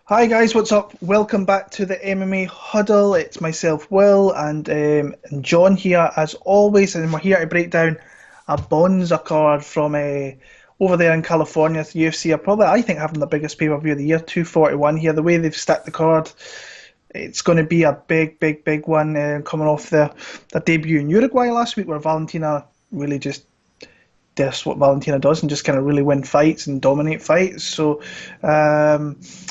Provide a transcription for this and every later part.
Hi guys, what's up? Welcome back to the MMA Huddle. It's myself, Will, and John here as always, and we're here to break down a Bonza card from over there in California. The UFC are probably, I think, having the biggest pay-per-view of the year, 241 here. The way they've stacked the card, it's going to be a big one coming off their debut in Uruguay last week, where Valentina really just that's what Valentina does and just kind of really win fights and dominate fights. So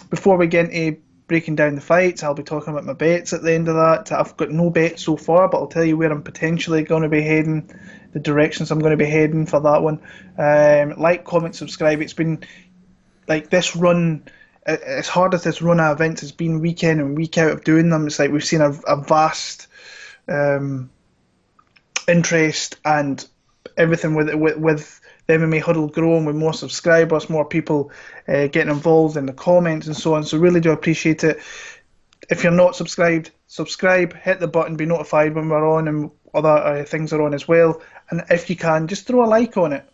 before we get into breaking down the fights, I'll be talking about my bets at the end of that. I've got no bets so far, but I'll tell you where I'm potentially going to be heading, the directions I'm going to be heading for that one. Like, comment, subscribe. It's been like this run, as hard as this run of events has been week in and week out of doing them, it's like we've seen a vast interest and everything with the MMA Huddle growing, with more subscribers, more people getting involved in the comments and so on. So really do appreciate it. If you're not subscribed, subscribe, hit the button, be notified when we're on and other things are on as well. And if you can, just throw a like on it.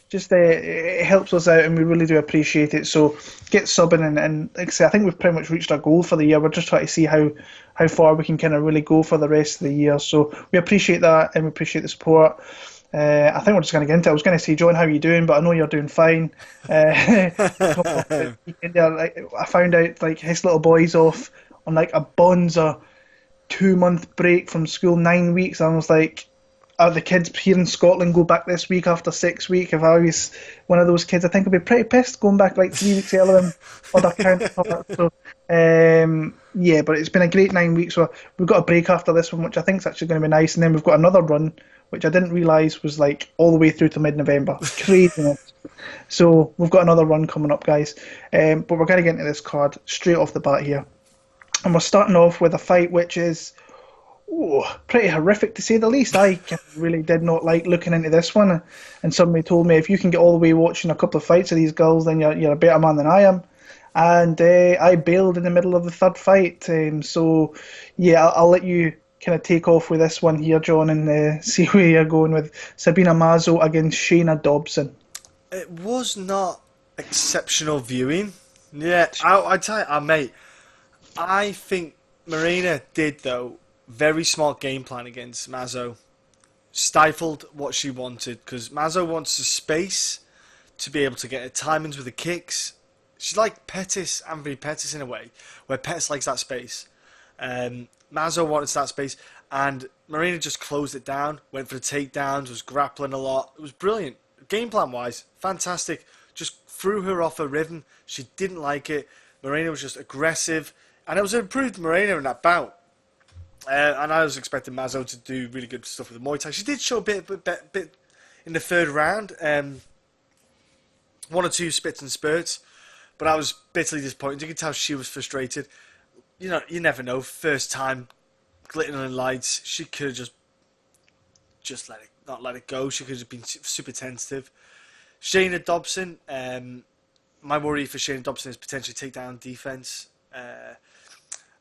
Just it helps us out, and we really do appreciate it. So get subbing, and like I say, I think we've pretty much reached our goal for the year. We're just trying to see how far we can kind of really go for the rest of the year. So we appreciate that, and we appreciate the support. I think we're just going to get into it. I was going to say, John, how are you doing? But I know you're doing fine. I found out like his little boy's off on like a bonza 2 month break from school, 9 weeks. I was like, are the kids here in Scotland go back this week after 6 weeks? If I was one of those kids, I think I'd be pretty pissed going back like 3 weeks earlier than other counterparts. So, yeah, but it's been a great 9 weeks. So we've got a break after this one, which I think is actually going to be nice. And then we've got another run, which I didn't realise was like all the way through to mid-November. Craziness. So we've got another run coming up, guys. But we're going to get into this card straight off the bat here. And we're starting off with a fight which is pretty horrific to say the least. I really did not like looking into this one. And somebody told me if you can get all the way watching a couple of fights of these girls, then you're a better man than I am. And I bailed in the middle of the third fight. So, yeah, I'll let you kind of take off with this one here, John, and see where you're going with Sabina Mazo against Shayna Dobson. It was not exceptional viewing. Yeah, I tell you, mate, I think Marina did, though, very smart game plan against Mazo. Stifled what she wanted, because Mazo wants the space to be able to get her timings with the kicks. She's like Pettis, Anthony Pettis in a way, where Pettis likes that space. Mazo wanted that space, and Marina just closed it down, went for the takedowns, was grappling a lot. It was brilliant. Game plan wise, fantastic. Just threw her off her rhythm. She didn't like it. Marina was just aggressive, and it was an improved Marina in that bout. And I was expecting Mazo to do really good stuff with the Muay Thai. She did show a bit in the third round, one or two spits and spurts, but I was bitterly disappointed. You could tell she was frustrated. You know, you never know. First time, glittering in lights. She could have just not let it go. She could have been super tentative. Shayna Dobson. My worry for Shayna Dobson is potentially takedown defense.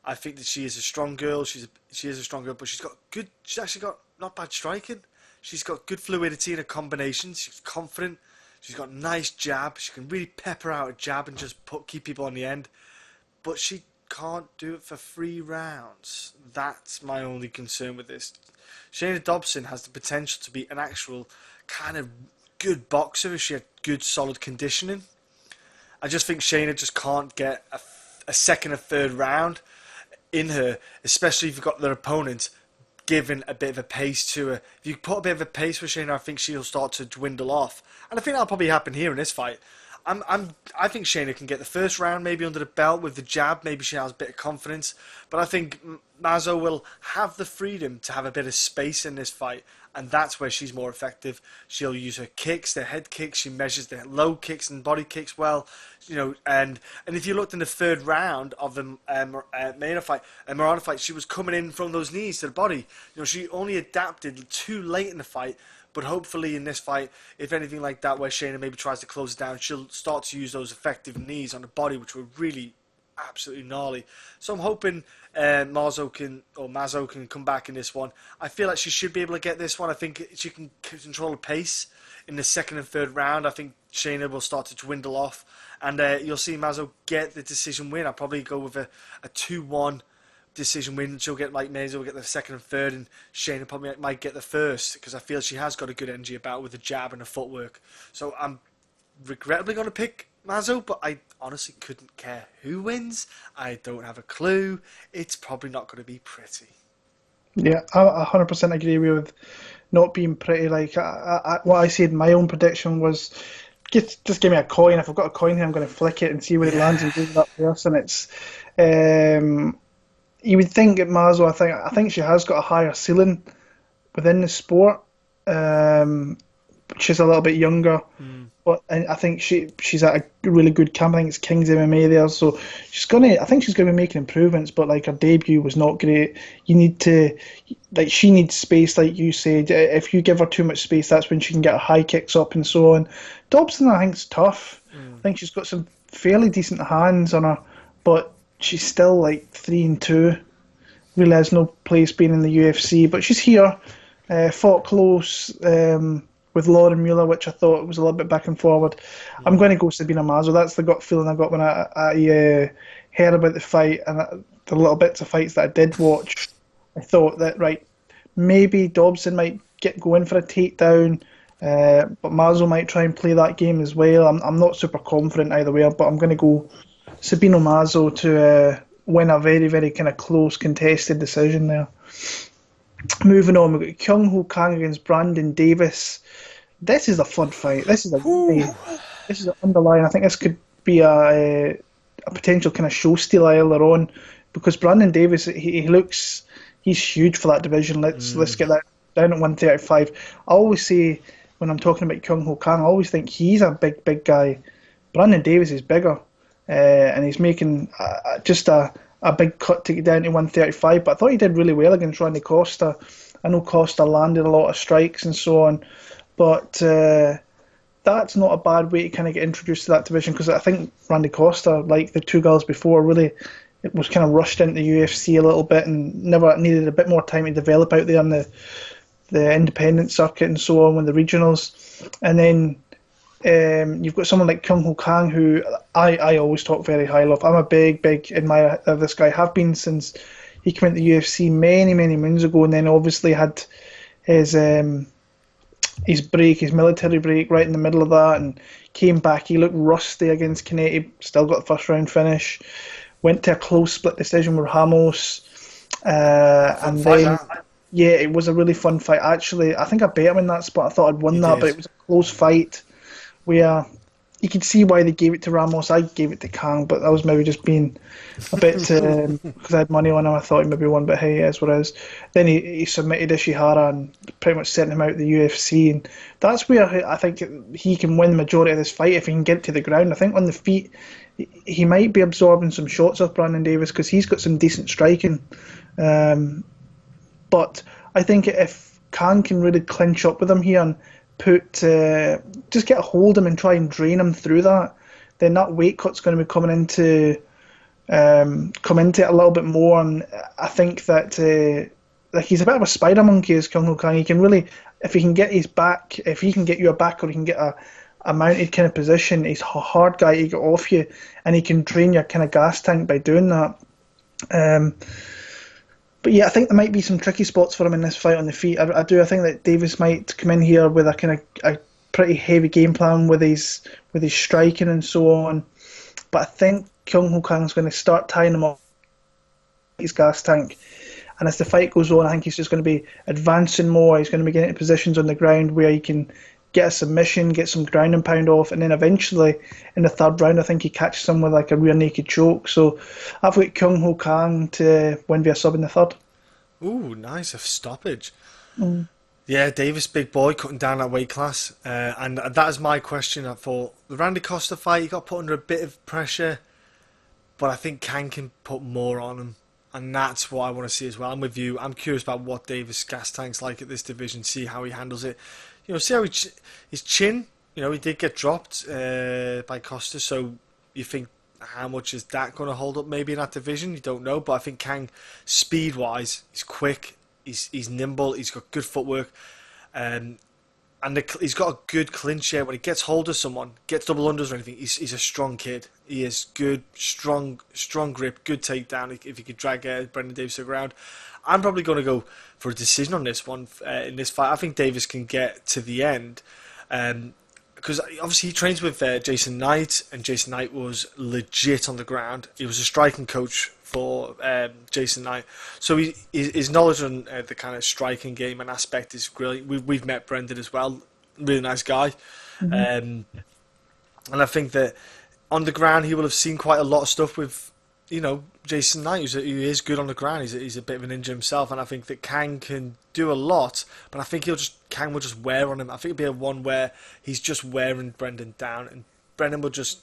I think that she is a strong girl. She is a strong girl, but she's actually got not bad striking. She's got good fluidity in her combinations. She's confident. She's got nice jab. She can really pepper out a jab and just keep people on the end. But she can't do it for 3 rounds. That's my only concern with this. Shayna Dobson has the potential to be an actual kind of good boxer if she had good solid conditioning. I just think Shayna just can't get a second or third round in her, especially if you've got their opponent giving a bit of a pace to her. If you put a bit of a pace with Shayna, I think she'll start to dwindle off. And I think that'll probably happen here in this fight. I think Shayna can get the first round maybe under the belt with the jab. Maybe she has a bit of confidence. But I think Mazo will have the freedom to have a bit of space in this fight. And that's where she's more effective. She'll use her kicks, the head kicks. She measures the low kicks and body kicks well. You know, and if you looked in the third round of the Marana fight, she was coming in from those knees to the body. You know, she only adapted too late in the fight. But hopefully in this fight, if anything like that, where Shayna maybe tries to close it down, she'll start to use those effective knees on the body, which were really absolutely gnarly. So I'm hoping Mazo can come back in this one. I feel like she should be able to get this one. I think she can control the pace in the second and third round. I think Shayna will start to dwindle off, and you'll see Mazo get the decision win. I'll probably go with a 2-1 decision win. She'll get, like, Mazo will get the second and third, and Shayna probably might get the first, because I feel she has got a good energy about with the jab and the footwork. So I'm regrettably going to pick Mazo, but I honestly couldn't care who wins. I don't have a clue. It's probably not going to be pretty. Yeah, I 100% agree with not being pretty. Like, what I said, my own prediction was, just give me a coin. If I've got a coin here, I'm going to flick it and see where it lands and do that person. It's, you would think at Mazo, I think she has got a higher ceiling within the sport. She's a little bit younger, but I think she's at a really good camp. I think it's King's MMA there, so I think she's gonna be making improvements. But like, her debut was not great. You need to, like, she needs space, like you said. If you give her too much space, that's when she can get her high kicks up and so on. Dobson, I think, is tough. I think she's got some fairly decent hands on her, but she's still like 3-2. Really has no place being in the UFC, but she's here. Fought close with Lauren Mueller, which I thought was a little bit back and forward. I'm going to go Sabina Mazo. That's the gut feeling I got when I heard about the fight, and the little bits of fights that I did watch. I thought that, right, maybe Dobson might go in for a takedown, but Mazo might try and play that game as well. I'm not super confident either way, but I'm going to go Sabino Mazo to win a very, very kind of close, contested decision there. Moving on, we've got Kyung Ho Kang against Brandon Davis. This is a fun fight. This is an underlying. I think this could be a potential kind of show stealer earlier on, because Brandon Davis, he's huge for that division. Let's get that down at 135. I always say when I'm talking about Kyung Ho Kang, I always think he's a big guy. Brandon Davis is bigger, and he's making just a big cut to get down to 135, but I thought he did really well against Randy Costa. I know Costa landed a lot of strikes and so on, but that's not a bad way to kind of get introduced to that division, because I think Randy Costa, like the two girls before, really it was kind of rushed into the UFC a little bit and never needed a bit more time to develop out there on the independent circuit and so on with the regionals. And then you've got someone like Kyung Ho Kang, who I always talk very highly of. I'm a big admirer of this guy. Have been since he came into the UFC many moons ago, and then obviously had his break, his military break, right in the middle of that, and came back. He looked rusty against Kenney, still got the first round finish. Went to a close split decision with Ramos, and then yeah, it was a really fun fight. Actually, I think I bet him in that spot. I thought I'd won that, but it was a close fight where you could see why they gave it to Ramos. I gave it to Kang, but that was maybe just being a bit because I had money on him. I thought he maybe won, but hey, it is what it is. Then he submitted Ishihara and pretty much sent him out of the UFC, and that's where I think he can win the majority of this fight if he can get to the ground. I think on the feet he might be absorbing some shots off Brandon Davis because he's got some decent striking. But I think if Kang can really clinch up with him here and just get a hold of him and try and drain him through that, then that weight cut's going to be coming into it a little bit more. And I think that like, he's a bit of a spider monkey, as Kyung Ho Kang. He can really, if he can get his back, if he can get you a back, or he can get a mounted kind of position, he's a hard guy to get off you, and he can drain your kind of gas tank by doing that. But yeah, I think there might be some tricky spots for him in this fight on the feet. I do. I think that Davis might come in here with a kind of a pretty heavy game plan with his striking and so on. But I think Kyung Ho Kang's going to start tying him off his gas tank. And as the fight goes on, I think he's just going to be advancing more. He's going to be getting into positions on the ground where he can get a submission, get some ground and pound off, and then eventually in the third round I think he catches him with like a rear naked choke. So I've got Kyung Ho Kang to win via sub in the third. Ooh, nice, a stoppage. Yeah, Davis, big boy, cutting down that weight class. And that is my question. I thought the Randy Costa fight, he got put under a bit of pressure, but I think Kang can put more on him. And that's what I want to see as well. I'm with you. I'm curious about what Davis' gas tank's like at this division, see how he handles it. You know, see how his chin, you know, he did get dropped by Costa, so you think how much is that going to hold up maybe in that division? You don't know, but I think Kang, speed-wise, he's quick, he's nimble, he's got good footwork. I And he's got a good clinch here. When he gets hold of someone, gets double unders or anything, he's a strong kid. He is good, strong grip, good takedown if he could drag Brendan Davis to the ground. I'm probably going to go for a decision on this one, in this fight. I think Davis can get to the end. Because obviously he trains with Jason Knight, and Jason Knight was legit on the ground. He was a striking coach for Jason Knight. So his knowledge on the kind of striking game and aspect is brilliant. We've met Brendan as well. Really nice guy. And I think that on the ground he will have seen quite a lot of stuff with, Jason Knight, who is good on the ground. He's a bit of an ninja himself, and I think that Kang can do a lot, but I think Kang will just wear on him. I think it'll be a one where he's just wearing Brendan down, and Brendan will just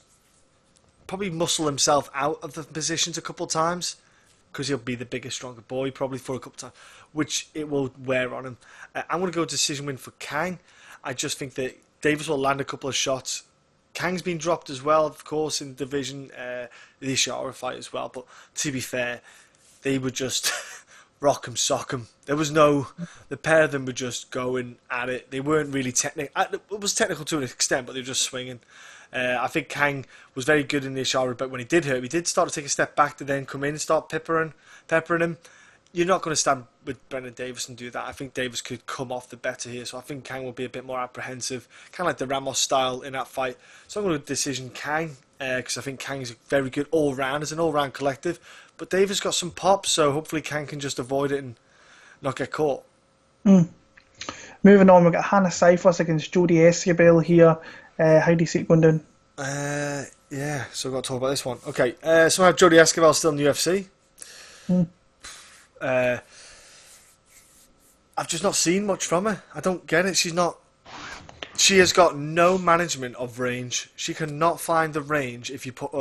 probably muscle himself out of the positions a couple of times, because he'll be the bigger, stronger boy probably for a couple of times, which it will wear on him. I'm going to go decision win for Kang. I just think that Davis will land a couple of shots. Kang's been dropped as well, of course, in the division, the Ishara fight as well. But to be fair, they would just rock him, sock him. The pair of them were just going at it. They weren't really technical. It was technical to an extent, but they were just swinging. I think Kang was very good in the Ishara, but when he did hurt him, he did start to take a step back to then come in and start peppering him. You're not going to stand with Brendan Davis and do that. I think Davis could come off the better here, so I think Kang will be a bit more apprehensive, kind of like the Ramos style in that fight. So I'm going to decision Kang, because I think Kang is very good all-round, as an all-round collective. But Davis got some pop, so hopefully Kang can just avoid it and not get caught. Moving on, we've got Hannah Cifers against Jodie Esquibel here. How do you see it going down? Yeah, so we've got to talk about this one. Okay, so I have Jodie Esquibel still in the UFC. I've just not seen much from her. I don't get it. She has got no management of range. She cannot find the range if you put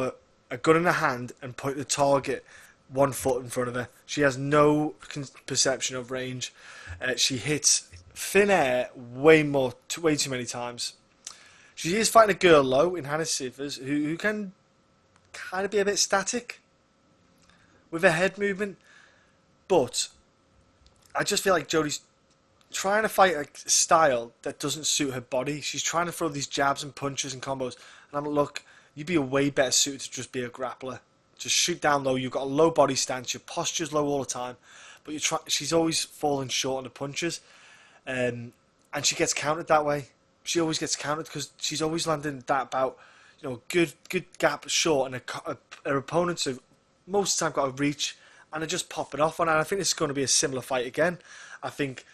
a gun in her hand and point the target 1 foot in front of her. She has no perception of range. She hits thin air way too many times. She is fighting a girl low in Hannah Cifers who can kind of be a bit static with her head movement. But I just feel like Jodie's trying to fight a style that doesn't suit her body. She's trying to throw these jabs and punches and combos. And I'm like, look, you'd be a way better suited to just be a grappler. Just shoot down low. You've got a low body stance. Your posture's low all the time. But she's always falling short on the punches. And she gets countered that way. She always gets countered because she's always landing that about, good gap short. And her opponents have most of the time got a reach. And they're just popping off on her. And I think this is going to be a similar fight again. I think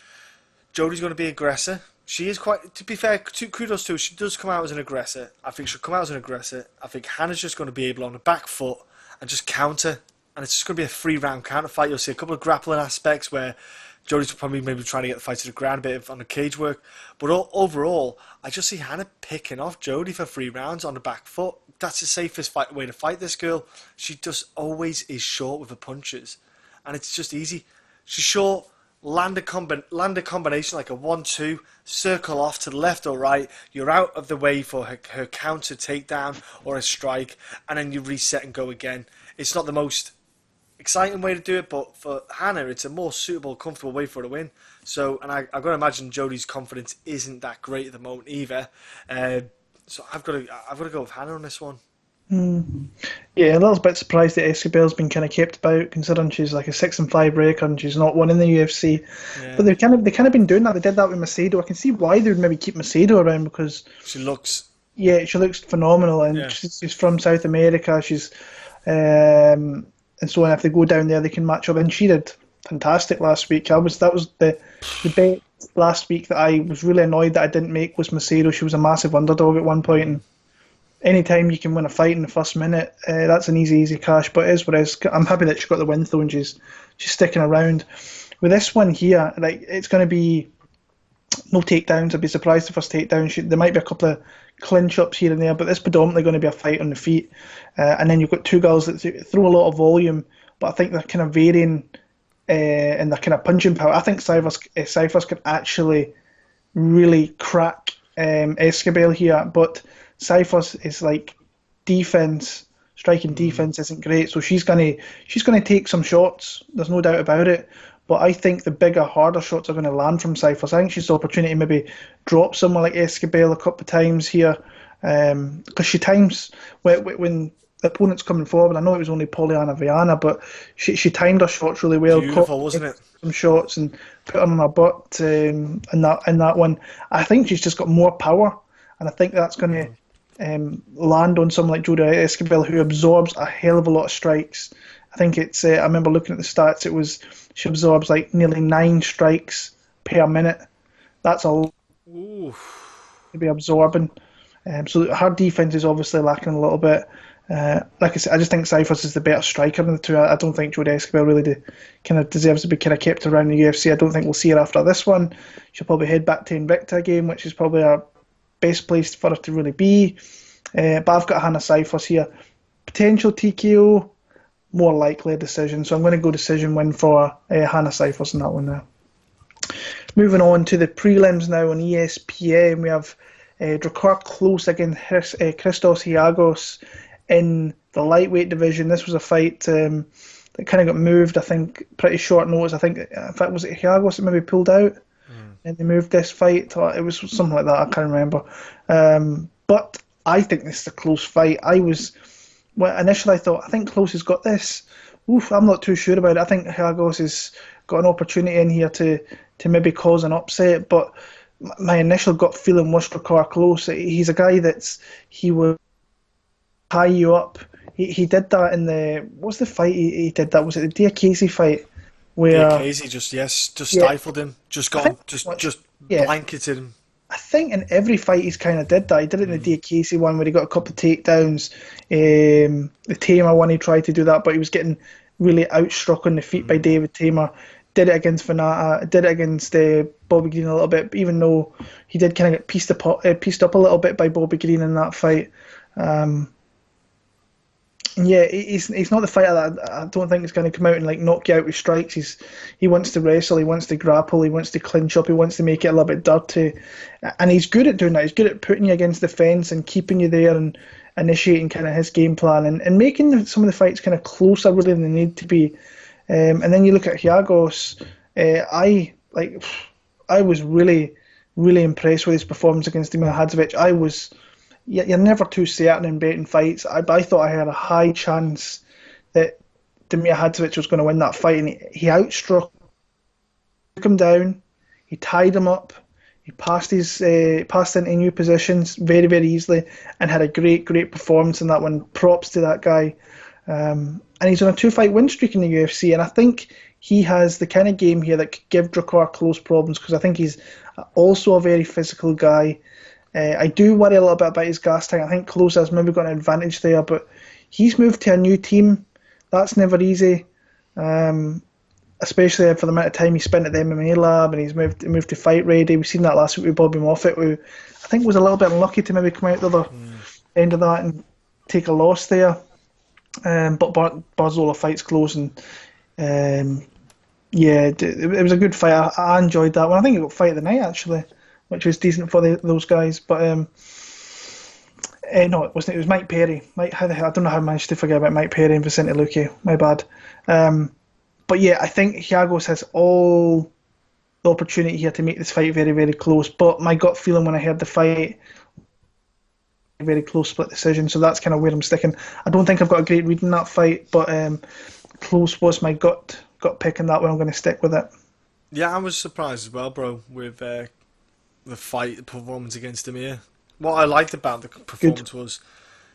Jodie's going to be aggressor. She is quite, to be fair, kudos to her, she does come out as an aggressor. I think she'll come out as an aggressor. I think Hannah's just going to be able on the back foot and just counter. And it's just going to be a 3-round counter fight. You'll see a couple of grappling aspects where Jodie's probably maybe trying to get the fight to the ground, a bit on the cage work. But overall, I just see Hannah picking off Jodie for 3 rounds on the back foot. That's the safest way to fight this girl. She just always is short with her punches. And it's just easy. She's short, land a combination like a 1-2, circle off to the left or right. You're out of the way for her counter takedown or a strike, and then you reset and go again. It's not the most exciting way to do it, but for Hannah, it's a more suitable, comfortable way for her to win. So, and I've got to imagine Jodie's confidence isn't that great at the moment either. So I've got to go with Hannah on this one. Yeah, a little bit surprised that Esquibel's been kind of kept about, considering she's like a 6-5 record and she's not won in the UFC. Yeah. But they kind of been doing that. They did that with Macedo. I can see why they would maybe keep Macedo around, because she looks phenomenal, and she's from South America. She's and so on. If they go down there, they can match up. And she did fantastic last week. That was the bet last week that I was really annoyed that I didn't make was Macedo. She was a massive underdog at one point, and anytime you can win a fight in the first minute, that's an easy cash. But it is what it is. I'm happy that she got the win though, and she's sticking around. With this one here, like, it's going to be no takedowns. I'd be surprised if first takedown. There might be a couple of clinch ups here and there, but it's predominantly going to be a fight on the feet. And then you've got two girls that throw a lot of volume, but I think they're kind of varying in their kind of punching power. I think Cifers could actually really crack Esquibel here, but Cifers is like striking defense isn't great, so she's gonna take some shots. There's no doubt about it. But I think the bigger, harder shots are going to land from Cifers. I think she's the opportunity to maybe drop someone like Esquibel a couple of times here, because she times when the opponent's coming forward. I know it was only Polyana Viana, but she timed her shots really well. Beautiful, wasn't it? Some shots and put her on her butt in that one. I think she's just got more power, and I think that's going to land on someone like Jodie Esquibel, who absorbs a hell of a lot of strikes. I think it's. I remember looking at the stats. It was she absorbs like nearly 9 strikes per minute. That's a lot to be absorbing. So her defense is obviously lacking a little bit. Like I said, I just think Cifers is the better striker of the two. I don't think Jodie Esquibel really kind of deserves to be kind of kept around the UFC. I don't think we'll see her after this one. She'll probably head back to Invicta again, which is probably our best place for her to really be. But I've got Hannah Cifers here. Potential TKO, more likely a decision. So I'm going to go decision win for Hannah Cifers in that one now. Moving on to the prelims now on ESPN, we have Drakkar Klose against Christos Giagos in the lightweight division. This was a fight that kind of got moved, I think, pretty short notice. I think, in fact, was it Giagos that maybe pulled out? And they moved this fight. It was something like that, I can't remember. But I think this is a close fight. Initially I thought, I think Klose has got this. I'm not too sure about it. I think Giagos has got an opportunity in here to maybe cause an upset, but my initial gut feeling was Drakkar Klose. He's a guy he will tie you up. He did that in what's the fight he did that? Was it the Diaz fight? Where Casey just stifled him, just blanketed him. I think in every fight he's kind of did that. He did it in the Diaz one where he got a couple of takedowns. The Tamer one he tried to do that, but he was getting really outstruck on the feet by David Tamer. Did it against Venata, did it against Bobby Green a little bit, even though he did kind of get pieced up a little bit by Bobby Green in that fight. Yeah, he's not the fighter that I don't think is going to come out and like knock you out with strikes. He wants to wrestle, he wants to grapple, he wants to clinch up, he wants to make it a little bit dirty, and he's good at doing that. He's good at putting you against the fence and keeping you there and initiating kind of his game plan and making some of the fights kind of closer really than they need to be. And then you look at Giagos. I was really, really impressed with his performance against Demir Hadzovic. You're never too certain in betting fights. I thought I had a high chance that Demir Hadzovic was going to win that fight, and he outstruck, took him down, he tied him up, he passed into new positions very, very easily, and had a great, great performance in that one. Props to that guy. And he's on a 2-fight win streak in the UFC, and I think he has the kind of game here that could give Drakkar Klose problems, because I think he's also a very physical guy. I do worry a little bit about his gas tank. I think Klose has maybe got an advantage there, but he's moved to a new team. That's never easy, especially for the amount of time he spent at the MMA lab, and he's moved to Fight Ready. We've seen that last week with Bobby Moffett, who I think was a little bit unlucky to maybe come out the other end of that and take a loss there. But Barzola fights close, and yeah, it was a good fight. I enjoyed that one. I think it got fight of the night actually, which was decent for those guys. But no, it wasn't. It was Mike Perry. I don't know how I managed to forget about Mike Perry and Vicente Luque. My bad. But yeah, I think Giagos has all the opportunity here to make this fight very, very close. But my gut feeling when I heard the fight, very close split decision. So that's kind of where I'm sticking. I don't think I've got a great read in that fight, but close was my gut pick in that one. I'm going to stick with it. Yeah, I was surprised as well, bro, with the performance against Demir. What I liked about the performance was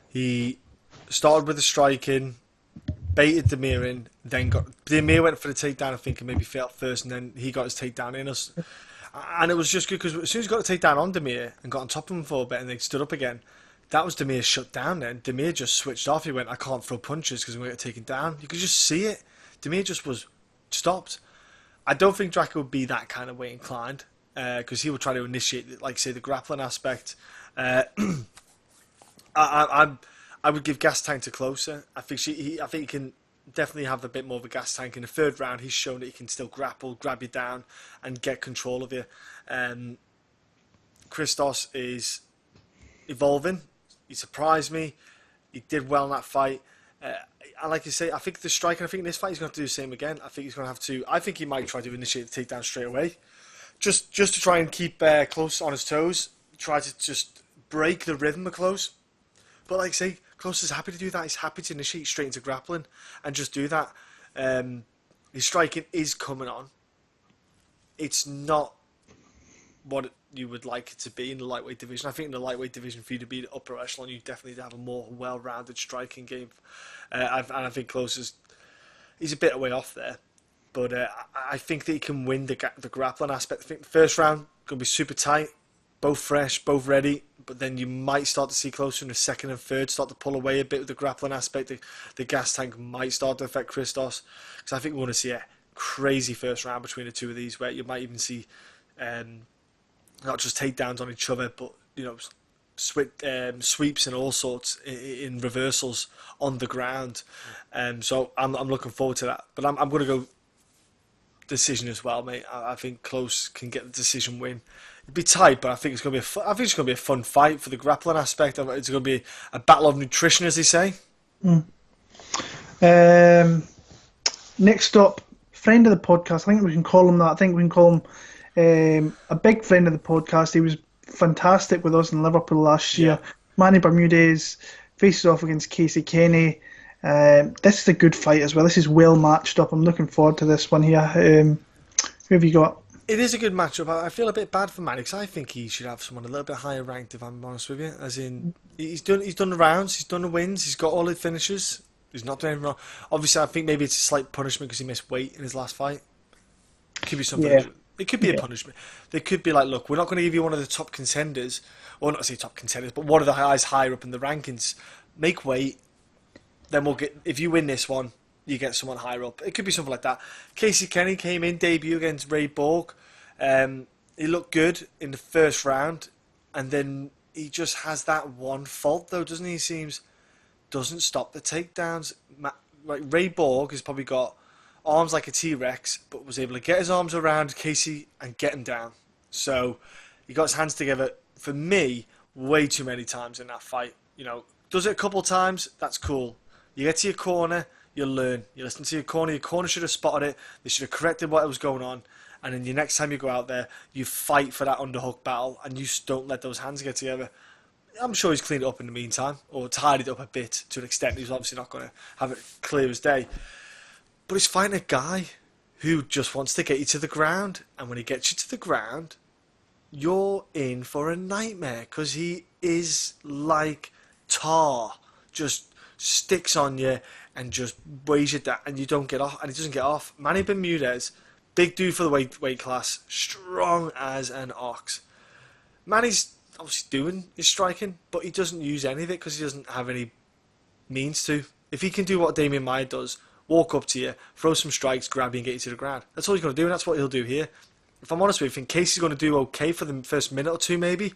he started with the striking, baited Demir in, then Demir went for the takedown, I think, and maybe failed first, and then he got his takedown in us. And it was just good because as soon as he got the takedown on Demir and got on top of him for a bit and they stood up again, that was Demir shut down then. Demir just switched off. He went, I can't throw punches because I'm going to get taken down. You could just see it. Demir just was stopped. I don't think Drakkar would be that kind of way inclined because he would try to initiate, like say, the grappling aspect. I would give gas tank to Klose. I think he can definitely have a bit more of a gas tank. In the third round, he's shown that he can still grapple, grab you down, and get control of you. Christos is evolving. He surprised me. He did well in that fight. And like you say, I think the striker, I think in this fight he's going to have to do the same again. I think he's going to have to. I think he might try to initiate the takedown straight away, just to try and keep Klose on his toes. Try to just break the rhythm of Klose. But like I say, Klose is happy to do that. He's happy to initiate straight into grappling and just do that. His striking is coming on. It's not what you would like it to be in the lightweight division. I think in the lightweight division, for you to be the upper echelon, you definitely need to have a more well-rounded striking game. And I think Klose he's a bit away off there. But I think that he can win the grappling aspect. I think the first round going to be super tight, both fresh, both ready. But then you might start to see Klose in the second and third start to pull away a bit with the grappling aspect. The gas tank might start to affect Christos. Because I think we're going to see a crazy first round between the two of these, where you might even see not just takedowns on each other, but sweeps and all sorts in reversals on the ground. So I'm looking forward to that. But I'm going to go decision as well, mate. I think Klose can get the decision win. It'd be tight, but I think it's going to be a fun fight for the grappling aspect. It's going to be a battle of nutrition, as they say. Next up, friend of the podcast. I think we can call him that. I think we can call him a big friend of the podcast. He was fantastic with us in Liverpool last year. Manny Bermudez faces off against Kenney. This is a good fight as well. This is well matched up. I'm looking forward to this one here. Who have you got? It is a good matchup. I feel a bit bad for Manny because I think he should have someone a little bit higher ranked, if I'm honest with you. As in, he's done the rounds, he's done the wins, he's got all the finishes. He's not doing anything wrong. Obviously, I think maybe it's a slight punishment because he missed weight in his last fight. It could be something. Yeah. It could be a punishment. They could be like, look, we're not going to give you one of the top contenders, or not say top contenders, but one of the guys higher up in the rankings. Make weight, then we'll get. If you win this one, you get someone higher up. It could be something like that. Kenney came in debut against Ray Borg. He looked good in the first round, and then he just has that one fault though, doesn't he? He doesn't stop the takedowns. Like Ray Borg has probably got arms like a T-Rex, but was able to get his arms around Casey and get him down. So he got his hands together, for me, way too many times in that fight. Does it a couple times, that's cool. You get to your corner, you learn. You listen to your corner should have spotted it, they should have corrected what was going on, and then the next time you go out there, you fight for that underhook battle, and you just don't let those hands get together. I'm sure he's cleaned it up in the meantime, or tidied it up a bit to an extent. He's obviously not going to have it clear as day. But he's fighting a guy who just wants to get you to the ground. And when he gets you to the ground, you're in for a nightmare. Because he is like tar. Just sticks on you and just weighs you down. And you don't get off. And he doesn't get off. Manny Bermudez, big dude for the weight class. Strong as an ox. Manny's obviously doing his striking, but he doesn't use any of it because he doesn't have any means to. If he can do what Damian Maia does, walk up to you, throw some strikes, grab you and get you to the ground, that's all he's going to do, and that's what he'll do here. If I'm honest with you, I think Casey's going to do okay for the first minute or two maybe.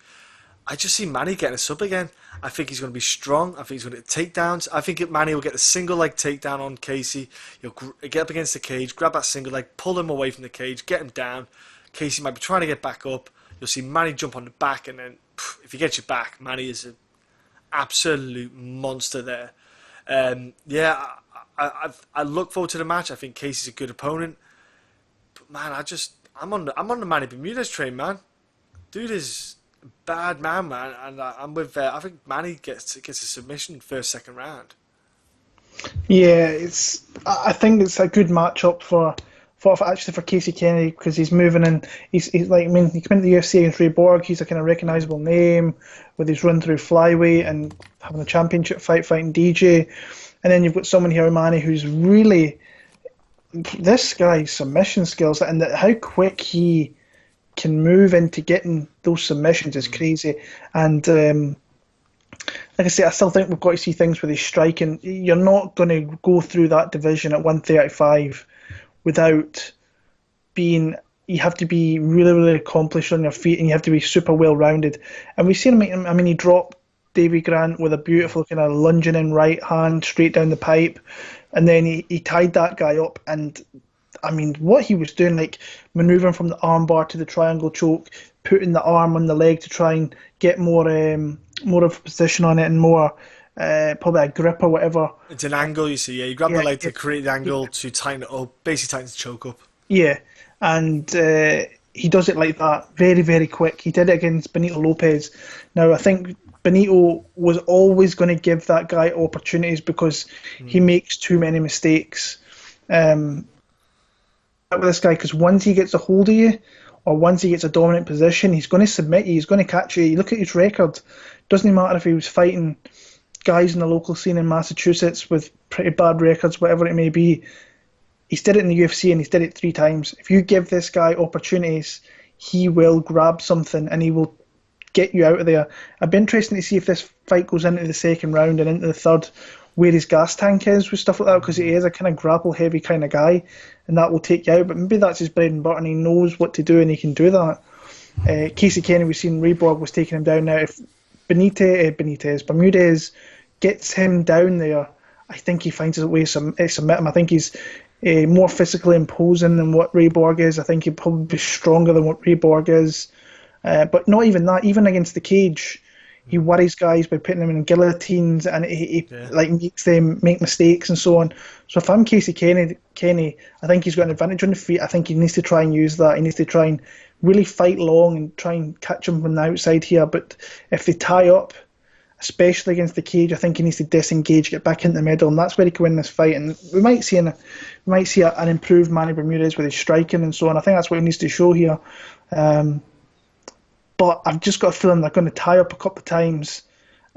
I just see Manny getting a sub again. I think he's going to be strong. I think he's going to get takedowns. I think Manny will get the single leg takedown on Casey. He'll get up against the cage, grab that single leg, pull him away from the cage, get him down. Casey might be trying to get back up. You'll see Manny jump on the back, and then if he gets you back, Manny is an absolute monster there. I look forward to the match. I think Casey's a good opponent, but man, I'm on the Manny Bermudez train, man. Dude is a bad man, and I'm with. I think Manny gets a submission first, second round. Yeah, I think it's a good matchup for Casey Kenney because he's moving in. He's like, I mean, he came into the UFC against Ray Borg. He's a kind of recognisable name with his run through flyweight and having a championship fighting DJ. And then you've got someone here, Manny, who's really this guy's submission skills and how quick he can move into getting those submissions is crazy. And like I say, I still think we've got to see things with his striking. You're not going to go through that division at 135 without being. You have to be really, really accomplished on your feet, and you have to be super well rounded. And we've seen him. I mean, he dropped Davy Grant with a beautiful kind of lunging in right hand straight down the pipe, and then he tied that guy up. And I mean, what he was doing, like manoeuvring from the armbar to the triangle choke, putting the arm on the leg to try and get more of a position on it and more probably a grip or whatever. It's an angle, you see. Yeah, you grab the leg to create the angle to tighten it up, basically tighten the choke up. Yeah, and he does it like that, very, very quick. He did it against Benito Lopez. Now, I think Benito was always going to give that guy opportunities because he makes too many mistakes. With this guy, because once he gets a hold of you, or once he gets a dominant position, he's going to submit you, he's going to catch you. You look at his record, doesn't matter if he was fighting guys in the local scene in Massachusetts with pretty bad records, whatever it may be. He's did it in the UFC and he's did it 3 times. If you give this guy opportunities, he will grab something and he will get you out of there. It'd be interesting to see if this fight goes into the second round and into the third, where his gas tank is with stuff like that, because he is a kind of grapple heavy kind of guy, and that will take you out. But maybe that's his bread and butter and he knows what to do and he can do that. Casey Kenney, we've seen Reborg was taking him down. Now if Bermudez gets him down there, I think he finds a way to submit him. I think he's more physically imposing than what Reborg is. I think he'd probably be stronger than what Reborg is. But not even that, even against the cage, he worries guys by putting them in guillotines and he like makes them make mistakes and so on. So if I'm Casey Kenney, I think he's got an advantage on the feet. I think he needs to try and use that. He needs to try and really fight long and try and catch him from the outside here. But if they tie up, especially against the cage, I think he needs to disengage, get back in the middle, and that's where he can win this fight. And we might see an improved Manny Bermudez with his striking and so on. I think that's what he needs to show here. But I've just got a feeling they're going to tie up a couple of times,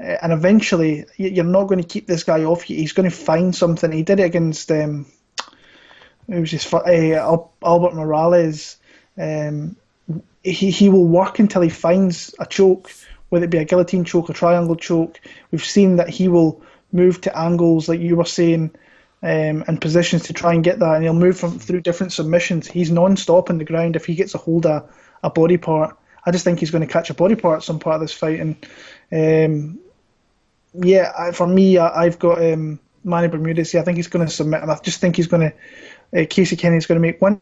and eventually you're not going to keep this guy off you. He's going to find something. He did it against Albert Morales. He will work until he finds a choke, whether it be a guillotine choke, a triangle choke. We've seen that he will move to angles, like you were saying, and positions to try and get that, and he'll move through different submissions. He's non-stop on the ground if he gets a hold of a body part. I just think he's going to catch a body part at some part of this fight. And for me, I've got Manny Bermudez. I think he's going to submit him. I just think he's going to Casey Kenney's going to make one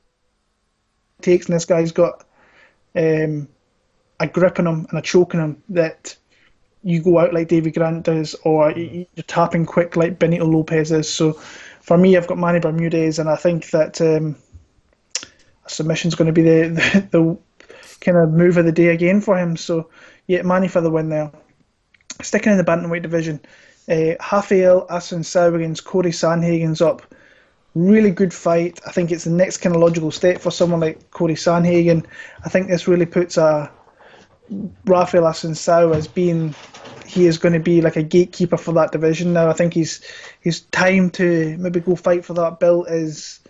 takes, and this guy's got a grip on him and a choke on him that you go out like Davy Grant does, or you're tapping quick like Benito Lopez is. So for me, I've got Manny Bermudez, and I think that a submission's going to be the kind of move of the day again for him. So yeah, Manny for the win there. Sticking in the bantamweight division, Raphael Assuncao against Cory Sandhagen's up. Really good fight. I think it's the next kind of logical step for someone like Cory Sandhagen. I think this really puts Raphael Assuncao as being, he is going to be like a gatekeeper for that division now. I think his time to maybe go fight for that belt is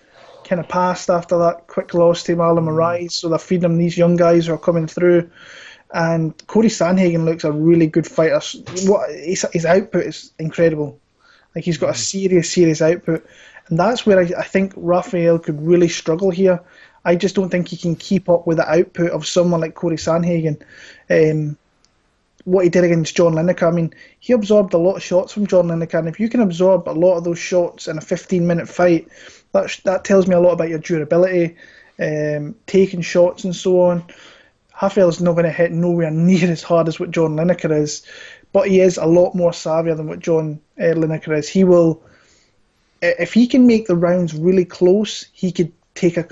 kind of passed after that quick loss to Marlon Moraes. So they're feeding him these young guys who are coming through. And Cory Sandhagen looks a really good fighter. His output is incredible. Like, he's got a serious output. And that's where I think Raphael could really struggle here. I just don't think he can keep up with the output of someone like Cory Sandhagen. What he did against John Lineker, I mean, he absorbed a lot of shots from John Lineker. And if you can absorb a lot of those shots in a 15-minute fight, that tells me a lot about your durability, taking shots and so on. Raphael's not going to hit nowhere near as hard as what John Lineker is, but he is a lot more savvier than what John Lineker is. He will, if he can make the rounds really close, he could take a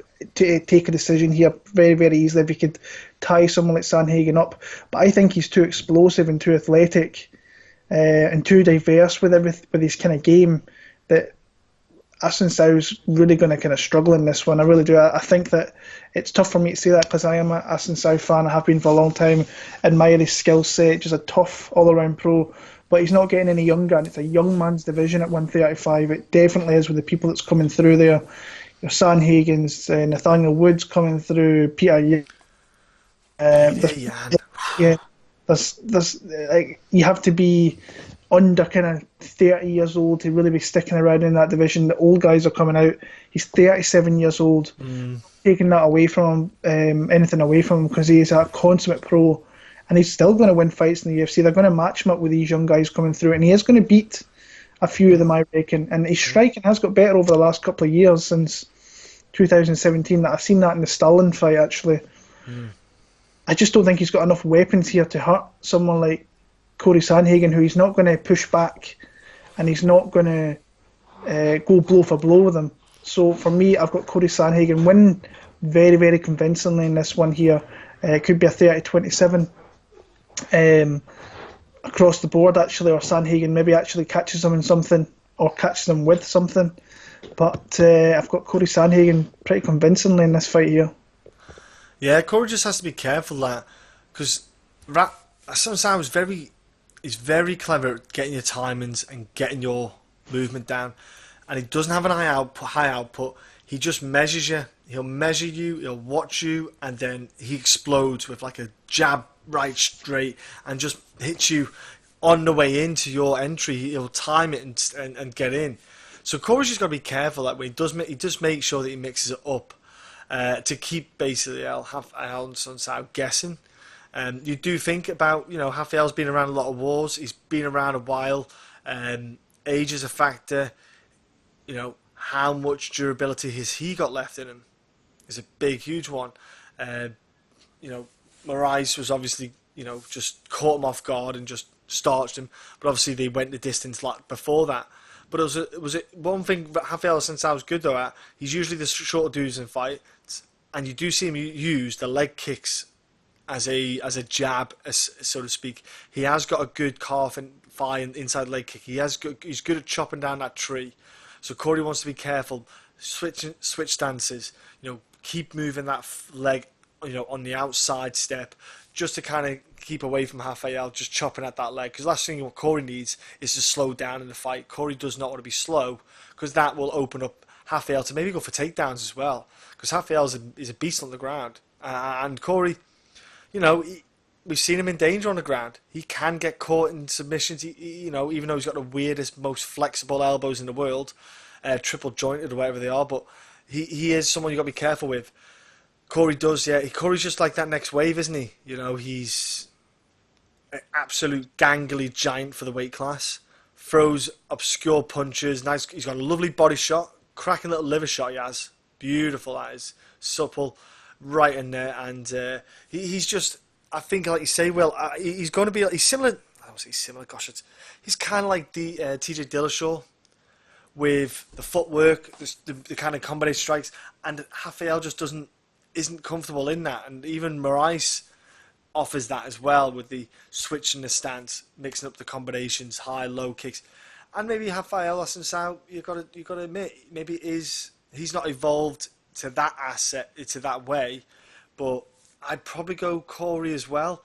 decision here very, very easily if he could tie someone like Sandhagen up. But I think he's too explosive and too athletic and too diverse with his kind of game that Assuncao's really going to kind of struggle in this one. I really do. I think that it's tough for me to say that because I am an Assuncao fan. I have been for a long time. Admire his skill set. Just a tough all-around pro. But he's not getting any younger, and it's a young man's division at 135. It definitely is with the people that's coming through there. Your Sandhagen's, Nathaniel Woods coming through, Peter. There's like, you have to be under kind of 30 years old to really be sticking around in that division. The old guys are coming out. He's 37 years old. Taking that away from him, anything away from him, because he's a consummate pro, and he's still going to win fights in the UFC. They're going to match him up with these young guys coming through, and he is going to beat a few of them, I reckon. And his striking has got better over the last couple of years since 2017. I've seen that in the Stalin fight, actually. I just don't think he's got enough weapons here to hurt someone like Cory Sandhagen, who he's not going to push back and he's not going to go blow for blow with him. So for me, I've got Cory Sandhagen winning very, very convincingly in this one here. It could be a 30-27 across the board, actually, or Sandhagen maybe actually catches him in something, or catches him with something. But I've got Cory Sandhagen pretty convincingly in this fight here. Yeah, Cory just has to be careful that, because Assuncao is very clever at getting your timings and getting your movement down, and he doesn't have an high output. He just measures you. He'll measure you, he'll watch you, and then he explodes with like a jab right straight and just hits you on the way into your entry. He'll time it and get in. So Cory's just got to be careful that way. He does make sure that he mixes it up to keep basically Raphael and Assuncao guessing. You do think about, Raphael's been around a lot of wars. He's been around a while. Age is a factor. How much durability has he got left in him is a big, huge one. Moraes was obviously, just caught him off guard and just starched him. But obviously they went the distance like before that. But it was one thing that Raphael Assuncao good though at. He's usually the shorter dudes in fights, and you do see him use the leg kicks as a jab, so to speak. He has got a good calf and thigh and inside leg kick. He's good at chopping down that tree. So Cory wants to be careful. Switch stances. Keep moving that leg, on the outside step, just to kind of keep away from Raphael, just chopping at that leg. Because last thing what Cory needs is to slow down in the fight. Cory does not want to be slow, because that will open up Raphael to maybe go for takedowns as well. Because Raphael is a beast on the ground, and Cory, we've seen him in danger on the ground. He can get caught in submissions. Even though he's got the weirdest, most flexible elbows in the world, triple jointed or whatever they are, but he is someone you've got to be careful with. Cory does, yeah. Cory's just like that next wave, isn't he? He's an absolute gangly giant for the weight class. Throws obscure punches. Nice. He's got a lovely body shot. Cracking little liver shot he has. Beautiful, that is. Supple. Right in there. And he's just, I think, like you say, Will, he's going to be, he's similar, I don't say similar, gosh, he's kind of like the TJ Dillashaw with the footwork, the kind of combination strikes, and Raphael just isn't comfortable in that. And even Moraes offers that as well, with the switching the stance, mixing up the combinations, high, low kicks. And maybe Raphael Assuncao, you've got to admit, maybe he's not evolved to that asset, to that way, but I'd probably go Cory as well.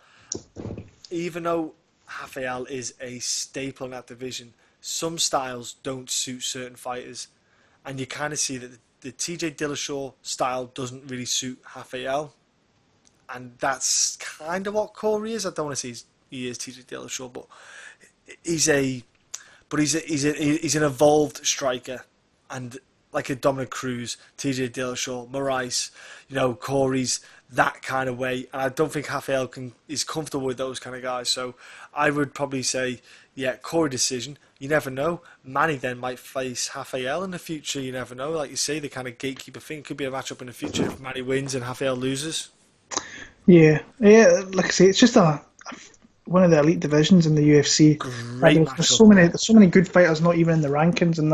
Even though Raphael is a staple in that division, some styles don't suit certain fighters, and you kind of see that the TJ Dillashaw style doesn't really suit Raphael, and that's kind of what Cory is. I don't want to say he is TJ Dillashaw, but he's an evolved striker, and like a Dominic Cruz, TJ Dillashaw, Moraes, Cory's that kind of way, and I don't think Raphael is comfortable with those kind of guys. So I would probably say, yeah, Cory decision. You never know. Manny then might face Raphael in the future. You never know. Like you say, the kind of gatekeeper thing could be a matchup in the future if Manny wins and Raphael loses. Yeah. Like I say, it's just one of the elite divisions in the UFC. Great matchup. There's so many good fighters, not even in the rankings in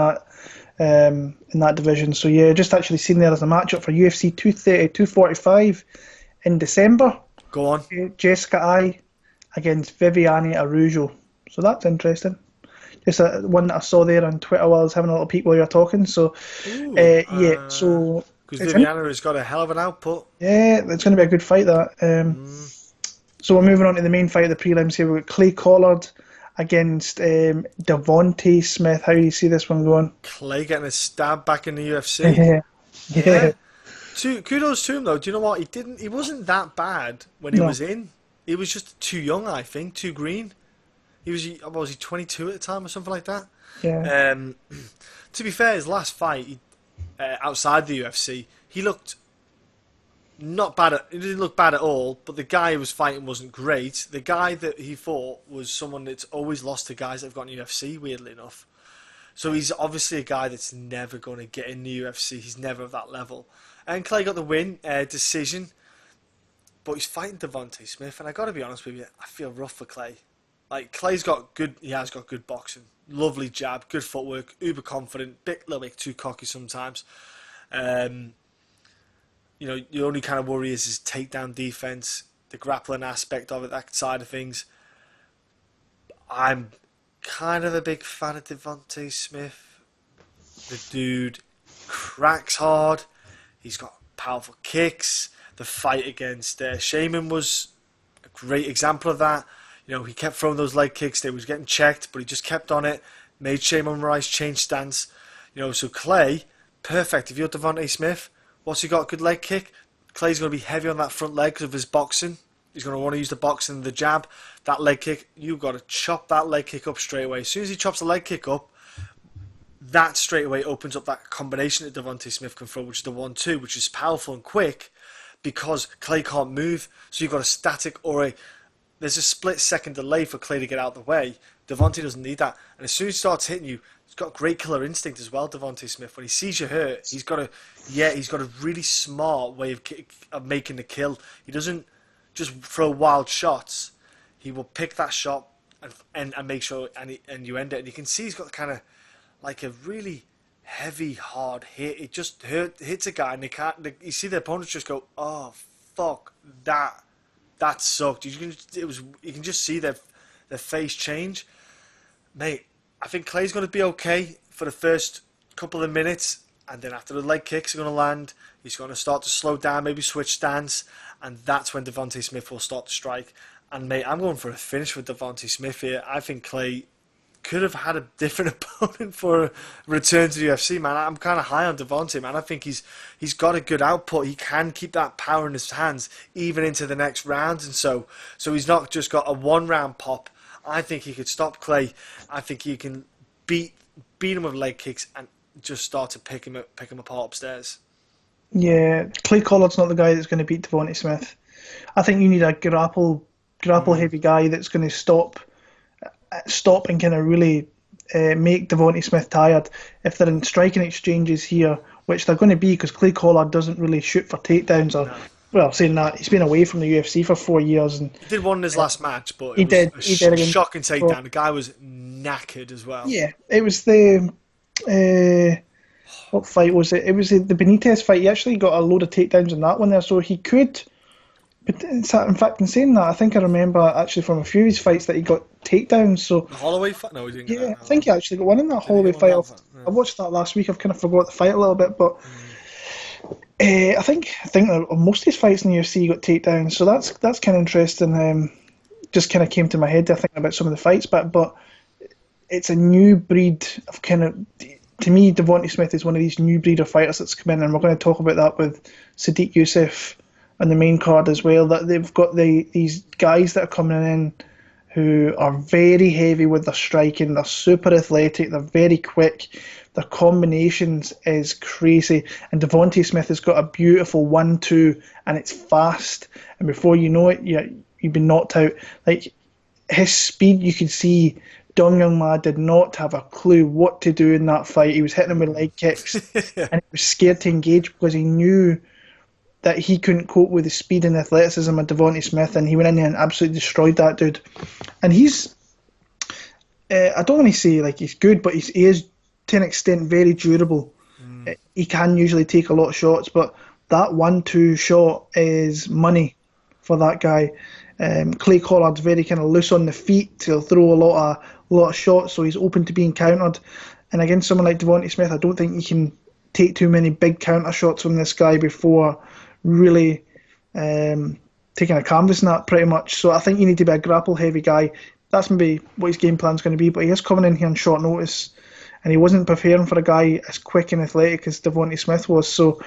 that division. So yeah, just actually seen there as a matchup for UFC 230, 245 in December. Go on. Jessica Ai against Viviane Araújo. So that's interesting. Just one that I saw there on Twitter while I was having a little peek while you were talking. So so because Viviane has got a hell of an output. Yeah, it's going to be a good fight. That. So we're moving on to the main fight of the prelims here. We've got Clay Collard against Devonte Smith. How do you see this one going? Clay getting a stab back in the UFC. Yeah. Kudos to him though. Do you know what? He wasn't that bad when he was in. He was just too young, I think, too green. He was 22 at the time or something like that. Yeah. To be fair, his last fight outside the UFC, he looked not bad. He didn't look bad at all. But the guy he was fighting wasn't great. The guy that he fought was someone that's always lost to guys that have got in the UFC. Weirdly enough, so he's obviously a guy that's never going to get in the UFC. He's never at that level. And Clay got the win, decision. But he's fighting Devonte Smith, and I got to be honest with you, I feel rough for Clay. Like he has got good boxing, lovely jab, good footwork, uber confident, little bit too cocky sometimes. Your only kind of worry is his takedown defense, the grappling aspect of it, that side of things. I'm kind of a big fan of Devonte Smith. The dude cracks hard. He's got powerful kicks. The fight against Shaman was a great example of that. He kept throwing those leg kicks. They was getting checked, but he just kept on it. Made Shaman Rice change stance. So Clay, perfect. If you're Devonte Smith, what's he got? Good leg kick. Clay's going to be heavy on that front leg because of his boxing. He's going to want to use the boxing and the jab. That leg kick, you've got to chop that leg kick up straight away. As soon as he chops the leg kick up, that straight away opens up that combination that Devonte Smith can throw, which is the 1-2, which is powerful and quick because Clay can't move. So you've got a static there's a split second delay for Clay to get out of the way. Devonte doesn't need that. And as soon as he starts hitting you, he's got great killer instinct as well, Devonte Smith. When he sees you hurt, he's got a really smart way of making the kill. He doesn't just throw wild shots. He will pick that shot and make sure and you end it. And you can see he's got kind of like a really heavy, hard hit. It just hits a guy, and you see the opponents just go, "Oh fuck, that sucked." You can just see their face change, mate. I think Clay's going to be okay for the first couple of minutes, and then after the leg kicks are going to land, he's going to start to slow down, maybe switch stance, and that's when Devonte Smith will start to strike. And mate, I'm going for a finish with Devonte Smith here. I think Clay could have had a different opponent for a return to the UFC, man. I'm kind of high on Devonte, man. I think he's got a good output. He can keep that power in his hands even into the next rounds, and so he's not just got a one-round pop. I think he could stop Clay. I think he can beat him with leg kicks and just start to pick him apart upstairs. Yeah, Clay Collard's not the guy that's going to beat Devonte Smith. I think you need a grapple heavy guy that's going to stop and kind of really make Devonte Smith tired. If they're in striking exchanges here, which they're going to be because Clay Collard doesn't really shoot for takedowns or. No. Well, saying that, he's been away from the UFC for 4 years. And he did one in his last match, but he did a shocking takedown. The guy was knackered as well. Yeah, it was the... what fight was it? It was the Benitez fight. He actually got a load of takedowns in that one there, so he could... But in fact, in saying that, I think I remember actually from a few of his fights that he got takedowns. So the Holloway fight? No, he didn't. Yeah, I think he actually got one in that Holloway fight. I watched that last week. I've kind of forgot the fight a little bit, but... I think that most of his fights in the UFC got takedowns, so that's kind of interesting. Just kind of came to my head there thinking about some of the fights, but it's a new breed of kind of. To me, Devonte Smith is one of these new breed of fighters that's come in, and we're going to talk about that with Sodiq Yusuff on the main card as well. That they've got these guys that are coming in who are very heavy with their striking. They're super athletic. They're very quick. Their combinations is crazy. And Devonte Smith has got a beautiful 1-2, and it's fast. And before you know it, you've been knocked out. Like his speed, you could see Dong Young Ma did not have a clue what to do in that fight. He was hitting him with leg kicks, and he was scared to engage because he knew that he couldn't cope with the speed and athleticism of Devonte Smith, and he went in there and absolutely destroyed that dude. And he's, I don't want to say like he's good, but he is to an extent very durable. He can usually take a lot of shots, but that 1-2 shot is money for that guy. Clay Collard's very kind of loose on the feet. He'll throw a lot of shots, so he's open to being countered. And against someone like Devonte Smith, I don't think you can take too many big counter shots from this guy before really taking a canvas net pretty much. So I think you need to be a grapple heavy guy. That's maybe what his game plan's going to be, but he is coming in here on short notice, and he wasn't preparing for a guy as quick and athletic as Devonte Smith was. So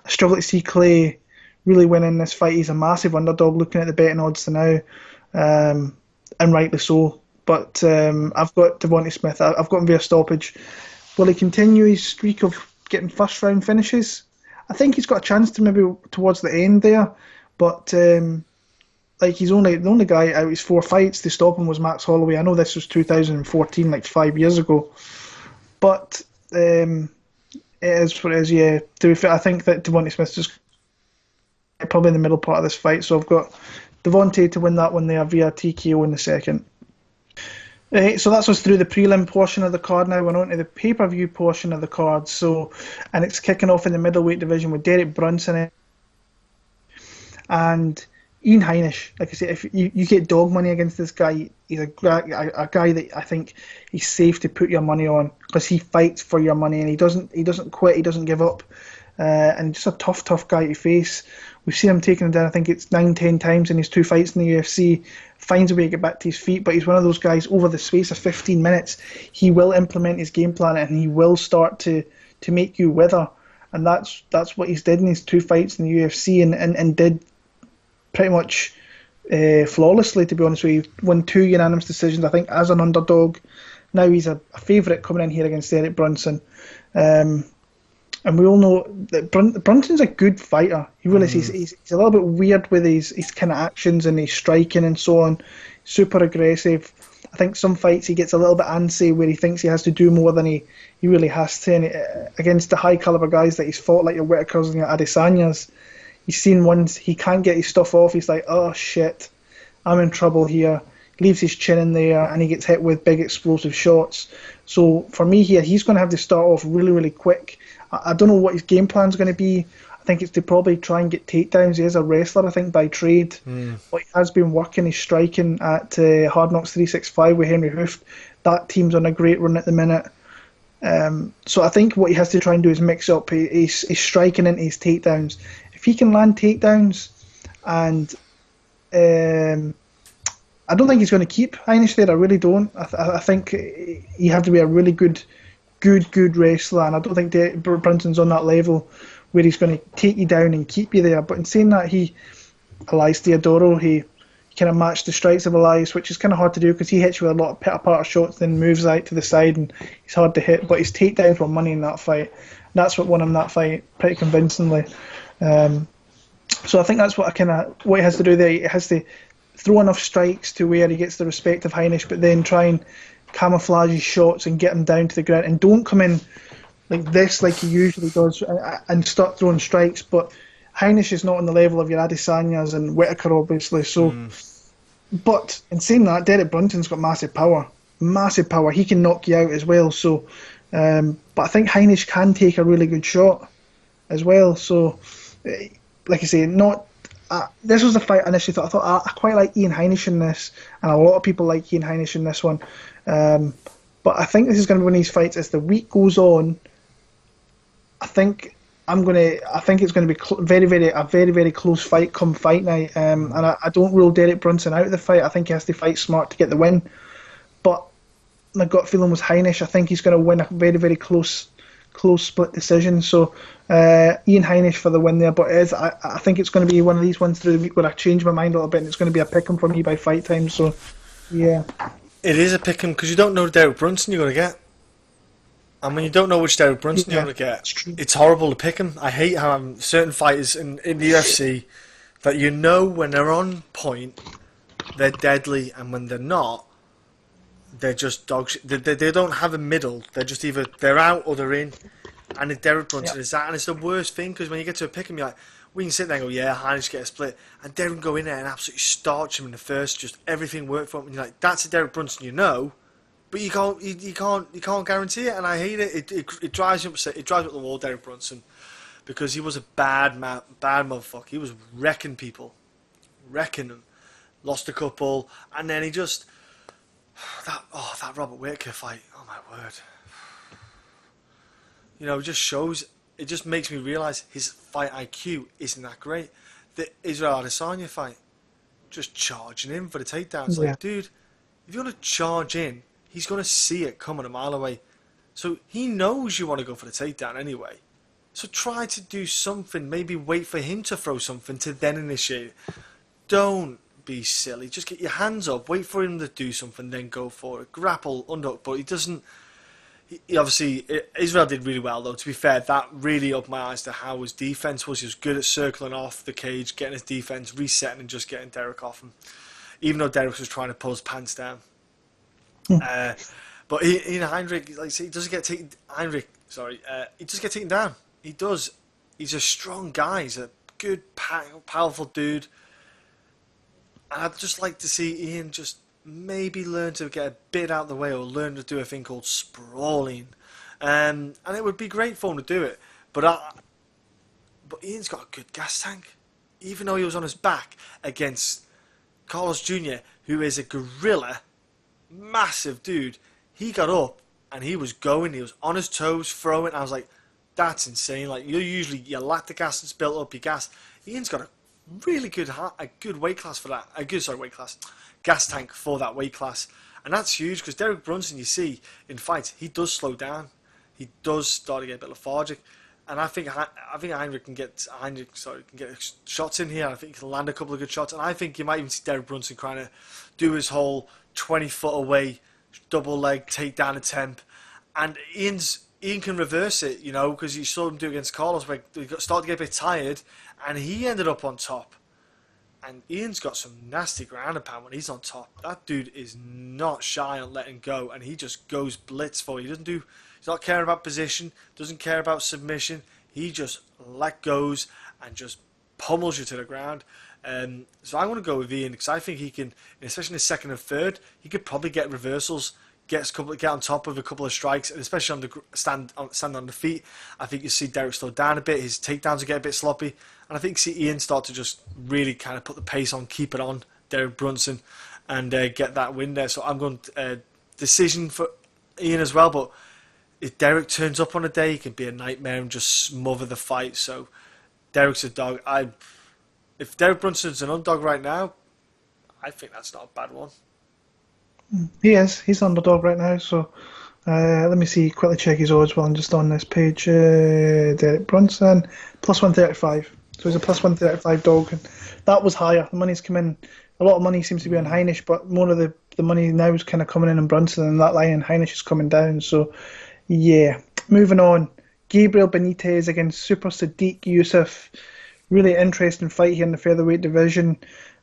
I struggle to see Clay really winning this fight. He's a massive underdog looking at the betting odds to now, and rightly so. But I've got Devonte Smith. I've got him via stoppage. Will he continue his streak of getting first round finishes? I think he's got a chance to maybe towards the end there, but like he's the only guy out of his 4 fights to stop him was Max Holloway. I know this was 2014, like 5 years ago, but it is what it is. Yeah, to be fair, I think that Devonte Smith's just probably in the middle part of this fight, so I've got Devonte to win that one there via TKO in the second. Right, so that's us through the prelim portion of the card now. We're on to the pay-per-view portion of the card. So, and it's kicking off in the middleweight division with Derek Brunson and Ian Heinisch. Like I say, if you get dog money against this guy, he's a guy that I think he's safe to put your money on because he fights for your money and he doesn't quit, he doesn't give up, and just a tough guy to face. We've seen him taking him down. I think it's 9-10 times in his 2 fights in the UFC. Finds a way to get back to his feet, but he's one of those guys. Over the space of 15 minutes, he will implement his game plan and he will start to make you wither. And that's what he's did in his 2 fights in the UFC and did pretty much flawlessly, to be honest with you. Won 2 unanimous decisions, I think, as an underdog. Now he's a favourite coming in here against Derek Brunson. And we all know that Brunson's a good fighter. He really is. He's a little bit weird with his kind of actions and his striking and so on. Super aggressive. I think some fights he gets a little bit antsy where he thinks he has to do more than he really has to. And against the high caliber guys that he's fought, like your Whitakers and your Adesanyas, he's seen ones he can't get his stuff off. He's like, oh shit, I'm in trouble here. Leaves his chin in there and he gets hit with big explosive shots. So for me here, he's going to have to start off really quick. I don't know what his game plan's going to be. I think it's to probably try and get takedowns. He is a wrestler, I think, by trade. But he has been working his striking at Hard Knocks 365 with Henry Hooft. That team's on a great run at the minute. So I think what he has to try and do is mix up his striking into his takedowns. If he can land takedowns, and I don't think he's going to keep Heinisch there. I really don't. I think you have to be a really good wrestler, and I don't think Brunson's on that level where he's going to take you down and keep you there. But in saying that, Elias Theodoro, he kind of matched the strikes of Elias, which is kind of hard to do because he hits you with a lot of pitter-patter shots, then moves out to the side, and he's hard to hit. But his takedowns were money in that fight. That's what won him that fight pretty convincingly. So I think that's what he has to do there. He has to throw enough strikes to where he gets the respect of Heinisch, but then try and camouflage his shots and get him down to the ground, and don't come in like this like he usually does and start throwing strikes. But Heinisch is not on the level of your Adesanyas and Whitaker, obviously. So, but in saying that, Derek Brunson's got massive power. He can knock you out as well. So, but I think Heinisch can take a really good shot as well. So, like I say, not. This was the fight I initially thought. I quite like Ian Heinisch in this, and a lot of people like Ian Heinisch in this one. But I think this is going to be one of these fights as the week goes on. I think it's going to be very close fight come fight night. And I don't rule Derek Brunson out of the fight. I think he has to fight smart to get the win. But my gut feeling was Heinisch. I think he's going to win a very close split decision. So Ian Heinisch for the win there. But I think it's going to be one of these ones through the week where I change my mind a little bit, and it's going to be a pick'em for me by fight time. So yeah. It is a pick'em because you don't know Derek Brunson you're going to get. And when you don't know which Derek Brunson you're going to get, it's horrible to pick him. I hate how certain fighters in the UFC that you know when they're on point, they're deadly, and when they're not, they're just dog shit. They don't have a middle. They're just either they're out or they're in. And if Derek Brunson is that, and it's the worst thing because when you get to a pick'em, you're like, we can sit there and go, yeah, Heinisch get a split, and Derek can go in there and absolutely starch him in the first. Just everything worked for him. And you're like, that's a Derek Brunson, you know, but you can't guarantee it, and I hate it. It drives me upset. It drives me up the wall, Derek Brunson, because he was a bad motherfucker. He was wrecking people, wrecking them. Lost a couple, and then he just that Robert Whittaker fight. Oh my word. You know, it just shows. It just makes me realise his fight IQ isn't that great. The Israel Adesanya fight, just charging in for the takedowns. Yeah. Like, dude, if you want to charge in, he's going to see it coming a mile away. So he knows you want to go for the takedown anyway. So try to do something. Maybe wait for him to throw something to then initiate. Don't be silly. Just get your hands up. Wait for him to do something, then go for it. Grapple, underhook, but he doesn't. He obviously, Israel did really well, though. To be fair, that really opened my eyes to how his defense was. He was good at circling off the cage, getting his defense, resetting, and just getting Derek off him. Even though Derek was trying to pull his pants down. But Heinrich, like I say, he doesn't get taken. He does get taken down. He does. He's a strong guy. He's a good, powerful dude. And I'd just like to see Ian just maybe learn to get a bit out of the way or learn to do a thing called sprawling. And it would be great for him to do it. But Ian's got a good gas tank. Even though he was on his back against Carlos Jr., who is a gorilla, massive dude, he got up and he was going. He was on his toes, throwing. I was like, that's insane. Like, your lactic acid's built up, your gas. Ian's got a really good weight class for that. Gas tank for that weight class. And that's huge because Derek Brunson, you see, in fights, he does slow down. He does start to get a bit lethargic. And I think Heinisch can get shots in here. I think he can land a couple of good shots. And I think you might even see Derek Brunson trying to do his whole 20-foot away double leg takedown attempt. And Ian can reverse it, you know, because you saw him do it against Carlos, where he started to get a bit tired, and he ended up on top. And Ian's got some nasty ground and pound when he's on top. That dude is not shy on letting go, and he just goes blitz for you. He's not caring about position, doesn't care about submission. He just let goes and just pummels you to the ground. So I'm going to go with Ian because I think he can, especially in the second and third, he could probably get reversals, get on top of a couple of strikes, and especially on the stand on the feet. I think you see Derek slow down a bit. His takedowns will get a bit sloppy, and I think you see Ian start to just really kind of put the pace on, keep it on Derek Brunson, and get that win there. So I'm going decision for Ian as well. But if Derek turns up on a day, he can be a nightmare and just smother the fight. So Derek's a dog. If Derek Brunson's an underdog right now, I think that's not a bad one. He is. He's underdog right now. So let me quickly check his odds while I'm just on this page. Derek Brunson, plus 135. So he's a plus 135 dog. And that was higher. The money's come in. A lot of money seems to be on Heinisch, but more of the money now is kind of coming in on Brunson, and that line Heinisch is coming down. So, yeah. Moving on. Gabriel Benitez against Super Sodiq Yusuff. Really interesting fight here in the featherweight division.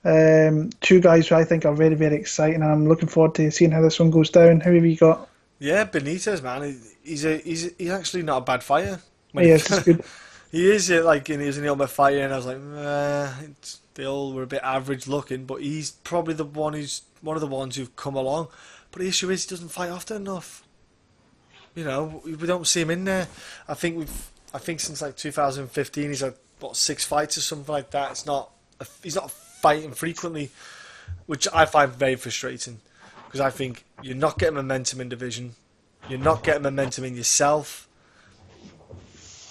Two guys who I think are very, very exciting, and I'm looking forward to seeing how this one goes down. Who have you got? Yeah, Benitez, man. He's actually not a bad fighter. Yes, he's good. He is like, and he was an Ultimate Fighter, and I was like, they all were a bit average looking, but he's probably one of the ones who've come along. But the issue is he doesn't fight often enough. You know, we don't see him in there. I think since like 2015 he's had 6 fights or something like that. He's not fighting frequently, which I find very frustrating because I think you're not getting momentum in division, you're not getting momentum in yourself,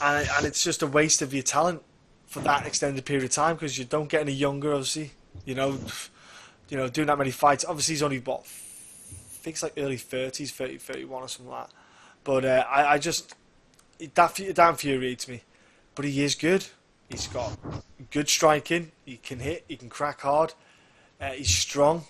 and it's just a waste of your talent for that extended period of time because you don't get any younger. Obviously, you know, doing that many fights. Obviously, he's only I think it's like early 30s, 30, 31 or something like that. But that infuriates me. But he is good. He's got good striking. He can hit. He can crack hard. He's strong.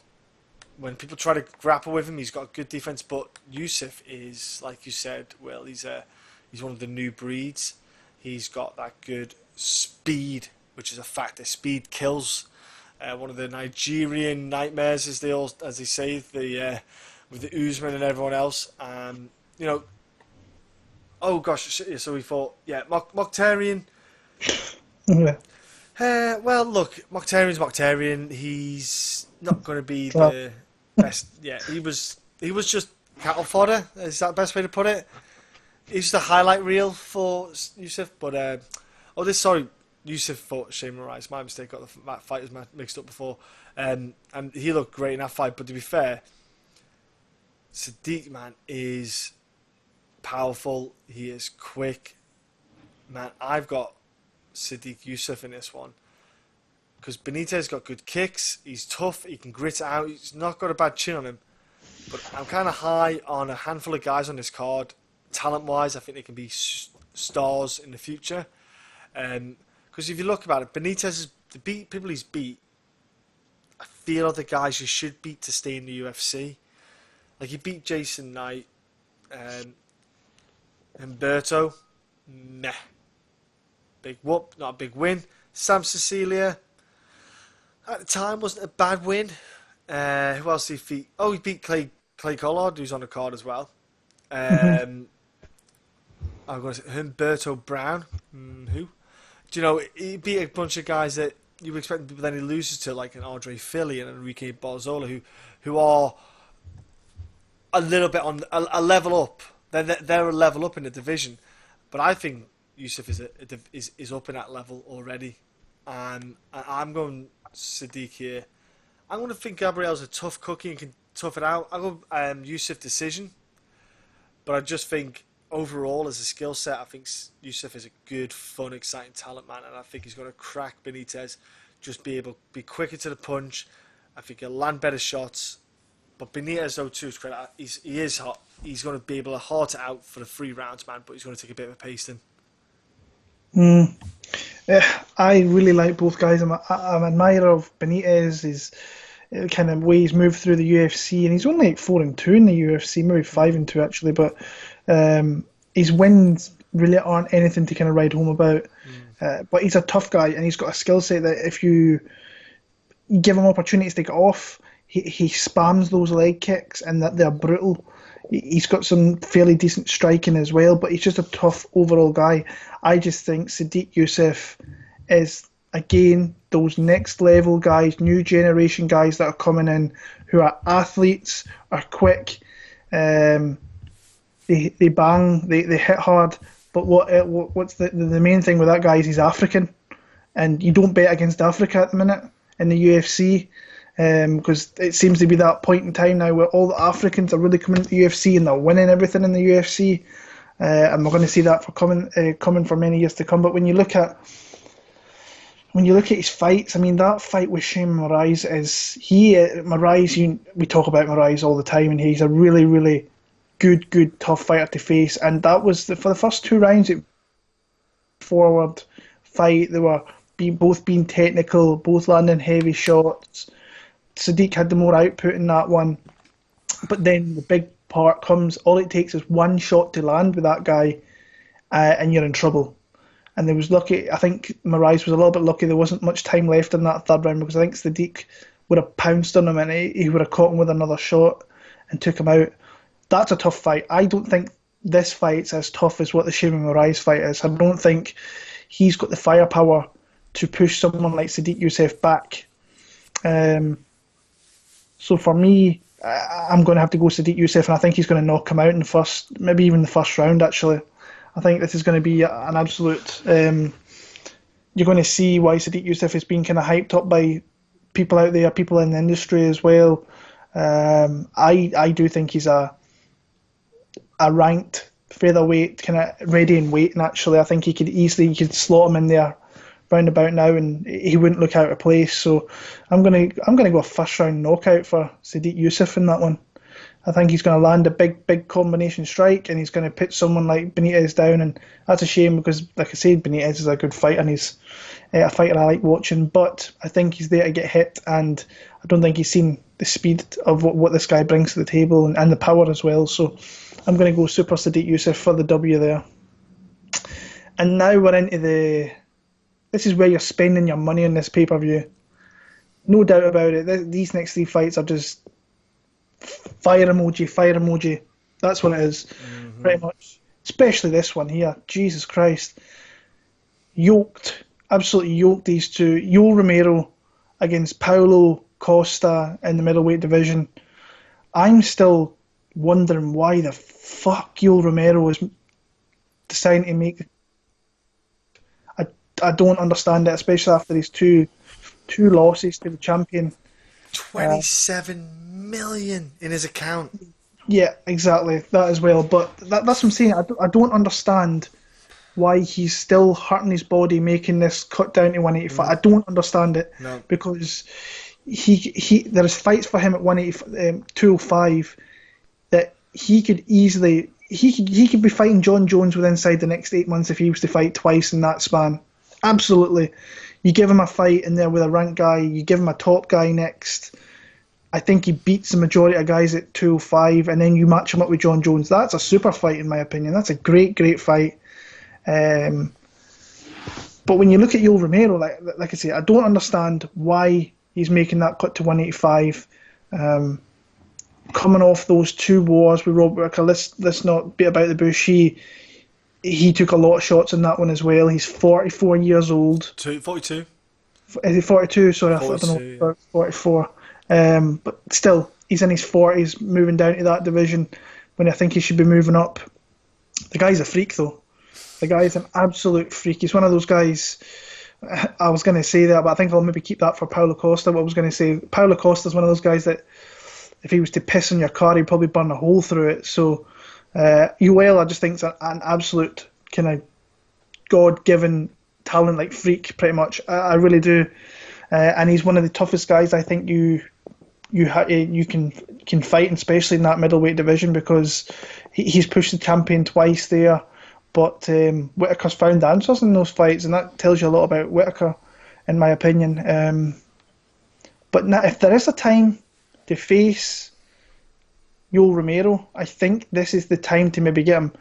When people try to grapple with him, he's got good defense. But Yusuff is, like you said, well, he's one of the new breeds. He's got that good speed, which is a factor. Speed kills. One of the Nigerian nightmares, as they say, with the Usman and everyone else. You know. Oh gosh! So we thought, yeah, Mokhtarian. Yeah. Well, look, Mokhtarian. He's not going to be the best. Yeah, he was just cattle fodder. Is that the best way to put it? He's the highlight reel for Yusuff. But Yusuff fought Shane Moraes. My mistake. Got the fighters mixed up before. And he looked great in that fight. But to be fair, Sodiq, man, is powerful. He is quick. Man, I've got Sodiq Yusuff in this one because Benitez got good kicks. He's tough. He can grit it out. He's not got a bad chin on him. But I'm kind of high on a handful of guys on this card. Talent-wise, I think they can be stars in the future. Because if you look about it, Benitez the people he's beat. I feel are the guys you should beat to stay in the UFC. Like he beat Jason Knight. Humberto, meh. Big whoop, not a big win. Sam Cecilia, at the time, wasn't a bad win. Who else did he beat? Oh, he beat Clay Collard, who's on the card as well. I'm going to say Humberto Brown. Who? Do you know, he beat a bunch of guys that you would expect, but then he loses to like an Andre Philly and Enrique Barzola, who are a little bit on a level up. They're a level up in the division, but I think Yusuff is up in that level already. And I'm going Sodiq here. I'm going to think Gabriel's a tough cookie and can tough it out. I'll go Yusuff decision, but I just think overall as a skill set, I think Yusuff is a good, fun, exciting talent, man, and I think he's going to crack Benitez. Just be quicker to the punch. I think he'll land better shots. But Benitez, though, to his credit, he is hot. He's going to be able to heart it out for the 3 rounds, man, but he's going to take a bit of a pasting. I really like both guys. I'm an admirer of Benitez. His kind of way he's moved through the UFC, and he's only like 4-2 in the UFC, maybe 5-2 actually. But his wins really aren't anything to kind of ride home about. But he's a tough guy, and he's got a skill set that if you give him opportunities to get off, he spams those leg kicks, and that they're brutal. He's got some fairly decent striking as well, but he's just a tough overall guy. I just think Sodiq Yusuff is, again, those next level guys, new generation guys that are coming in who are athletes, are quick, they bang, they hit hard. But what's the main thing with that guy is he's African, and you don't bet against Africa at the minute in the UFC. Because it seems to be that point in time now where all the Africans are really coming into the UFC and they're winning everything in the UFC, and we're going to see that for coming for many years to come. But when you look at his fights, I mean, that fight with Shane Moraes we talk about Moraes all the time, and he's a really, really good tough fighter to face. And that was for the first 2 rounds, it forward fight. They were both being technical, both landing heavy shots. Sodiq had the more output in that one, but then the big part comes. All it takes is one shot to land with that guy, and you're in trouble. And there was lucky. I think Moraes was a little bit lucky. There wasn't much time left in that 3rd round, because I think Sodiq would have pounced on him and he would have caught him with another shot and took him out. That's a tough fight. I don't think this fight's as tough as what the Shane Moraes fight is. I don't think he's got the firepower to push someone like Sodiq Yusuff back. So for me, I'm going to have to go Sodiq Yusuff, and I think he's going to knock him out in the first, maybe even the first round, actually. I think this is going to be an absolute... you're going to see why Sodiq Yusuff is being kind of hyped up by people out there, people in the industry as well. I do think he's a ranked featherweight, kind of ready in weight, and actually I think you could slot him in there round about now, and he wouldn't look out of place. So I'm gonna go a 1st round knockout for Sodiq Yusuff in that one. I think he's going to land a big combination strike, and he's going to put someone like Benitez down, and that's a shame because, like I said, Benitez is a good fighter, and he's a fighter I like watching. But I think he's there to get hit, and I don't think he's seen the speed of what this guy brings to the table, and the power as well. So I'm going to go Super Sodiq Yusuff for the W there. And now we're into this is where you're spending your money on this pay-per-view. No doubt about it. These next 3 fights are just fire emoji. That's what it is, pretty much. Especially this one here. Jesus Christ. Absolutely yoked these two. Yoel Romero against Paulo Costa in the middleweight division. I'm still wondering why the fuck Yoel Romero is deciding to make... I don't understand it, especially after these two losses to the champion. 27 million in his account. Yeah, exactly, that as well. But that's what I'm saying. I don't understand why he's still hurting his body, making this cut down to 185. I don't understand it. No. Because there's fights for him at 205 that he could easily... He could be fighting John Jones within inside the next 8 months if he was to fight twice in that span. Absolutely. You give him a fight in there with a ranked guy, you give him a top guy next. I think he beats the majority of guys at 205, and then you match him up with John Jones. That's a super fight, in my opinion. That's a great fight. But when you look at Yoel Romero, like I say, I don't understand why he's making that cut to 185. Coming off those 2 wars with Rob Whittaker, let's not beat about the bush. He took a lot of shots in that one as well. He's 44 years old. 42. Is he 42? Sorry, 42, I don't know. 44. But still, he's in his 40s, moving down to that division when I think he should be moving up. The guy's a freak, though. The guy's an absolute freak. He's one of those guys. I was going to say that, but I think I'll maybe keep that for Paulo Costa. What I was going to say, Paulo Costa's one of those guys that if he was to piss in your car, he'd probably burn a hole through it. So Yoel, I just think, is an absolute kind of God-given talent, like freak, pretty much. I really do. And he's one of the toughest guys I think you can fight, especially in that middleweight division, because he's pushed the champion twice there. But Whittaker's found answers in those fights, and that tells you a lot about Whittaker, in my opinion. But now, if there is a time to face Yoel Romero, I think this is the time to maybe get him.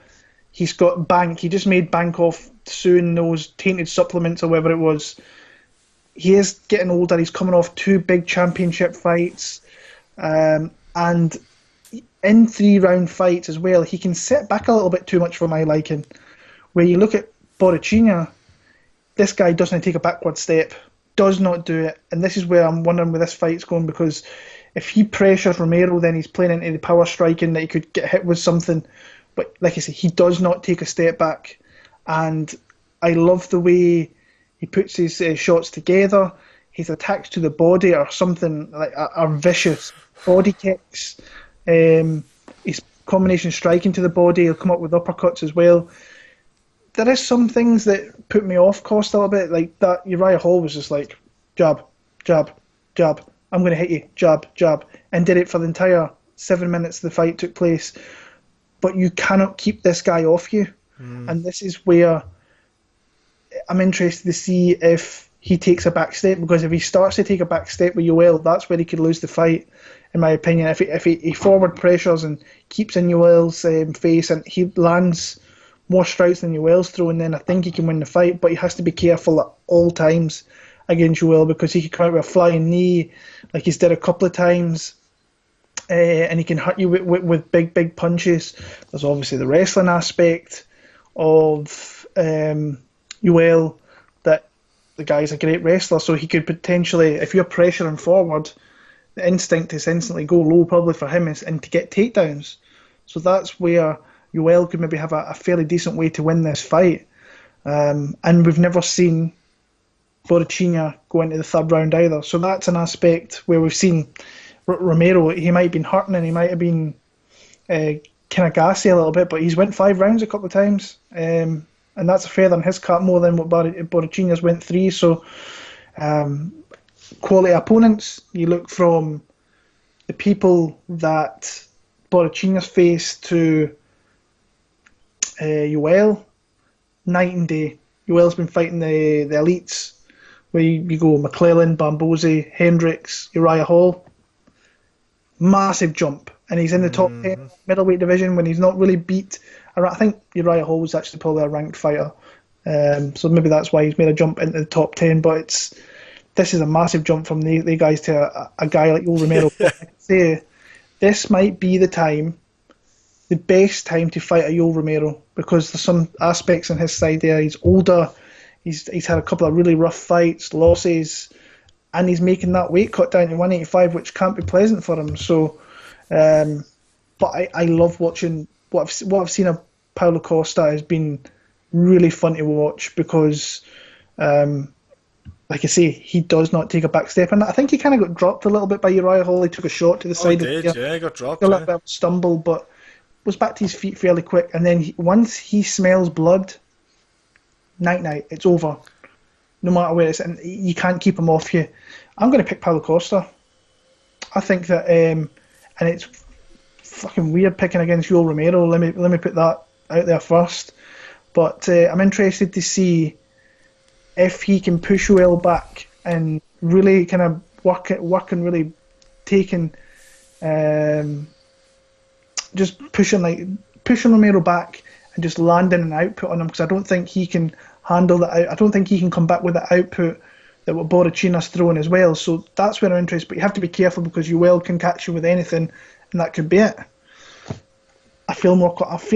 He's got bank. He just made bank off suing those tainted supplements or whatever it was. He is getting older. He's coming off 2 big championship fights. And in 3-round fights as well, he can sit back a little bit too much for my liking. Where you look at Borrachinha, this guy doesn't take a backward step, does not do it. And this is where I'm wondering where this fight's going, because if he pressures Romero, then he's playing into the power striking that he could get hit with something. But like I said, he does not take a step back. And I love the way he puts his shots together. His attacks to the body are something like are vicious. Body kicks, his combination striking to the body, he'll come up with uppercuts as well. There is some things that put me off Costa a little bit, like that Uriah Hall was just like, jab, jab, jab, I'm going to hit you, jab, jab, and did it for the entire 7 minutes the fight took place. But you cannot keep this guy off you. And this is where I'm interested to see if he takes a back step, because if he starts to take a back step with Yoel, that's where he could lose the fight, in my opinion. If he forward pressures and keeps in Yoel's face and he lands more strikes than Yoel's throwing, then I think he can win the fight. But he has to be careful at all times against Yoel, because he could come out with a flying knee like he's did a couple of times, and he can hurt you with big punches. There's obviously the wrestling aspect of Yoel, that the guy's a great wrestler, so he could potentially, if you're pressuring forward, the instinct is instantly go low probably for him and to get takedowns. So that's where Yoel could maybe have a fairly decent way to win this fight. And we've never seen Borrachinha go into the 3rd round either. So that's an aspect where we've seen Romero, he might have been hurting and he might have been kind of gassy a little bit, but he's went 5 rounds a couple of times. And that's a feather in his cap more than what Borrachinha's went 3. So quality opponents, you look from the people that Borrachinha's faced to Yoel, night and day. Yoel's been fighting the elites, where you go McClellan, Bambosi, Hendricks, Uriah Hall. Massive jump. And he's in the top 10 middleweight division when he's not really beat. I think Uriah Hall was actually probably a ranked fighter. So maybe that's why he's made a jump into the top 10. But this is a massive jump from the guys to a guy like Yoel Romero. But I can say this might be the best time to fight a Yoel Romero, because there's some aspects on his side there. He's older. He's had a couple of really rough fights, losses, and he's making that weight cut down to 185, which can't be pleasant for him. So, but I love watching what I've seen of Paulo Costa has been really fun to watch, because, like I say, he does not take a back step, and I think he kind of got dropped a little bit by Uriah Hall. He took a shot to the side. He did, he got dropped. A little bit of a stumble, but was back to his feet fairly quick. And then once he smells blood, night, it's over. No matter where it's, and you can't keep him off you. I'm going to pick Paulo Costa. I think that, and it's fucking weird picking against Yoel Romero. Let me put that out there first. But I'm interested to see if he can push Yoel back and really kind of work and really taking, just pushing Romero back and just landing an output on him, because I don't think he can handle that. I don't think he can come back with the output that what Borrachinha's throwing as well. So that's where I'm interested. But you have to be careful, because Yoel can catch you with anything, and that could be it. I feel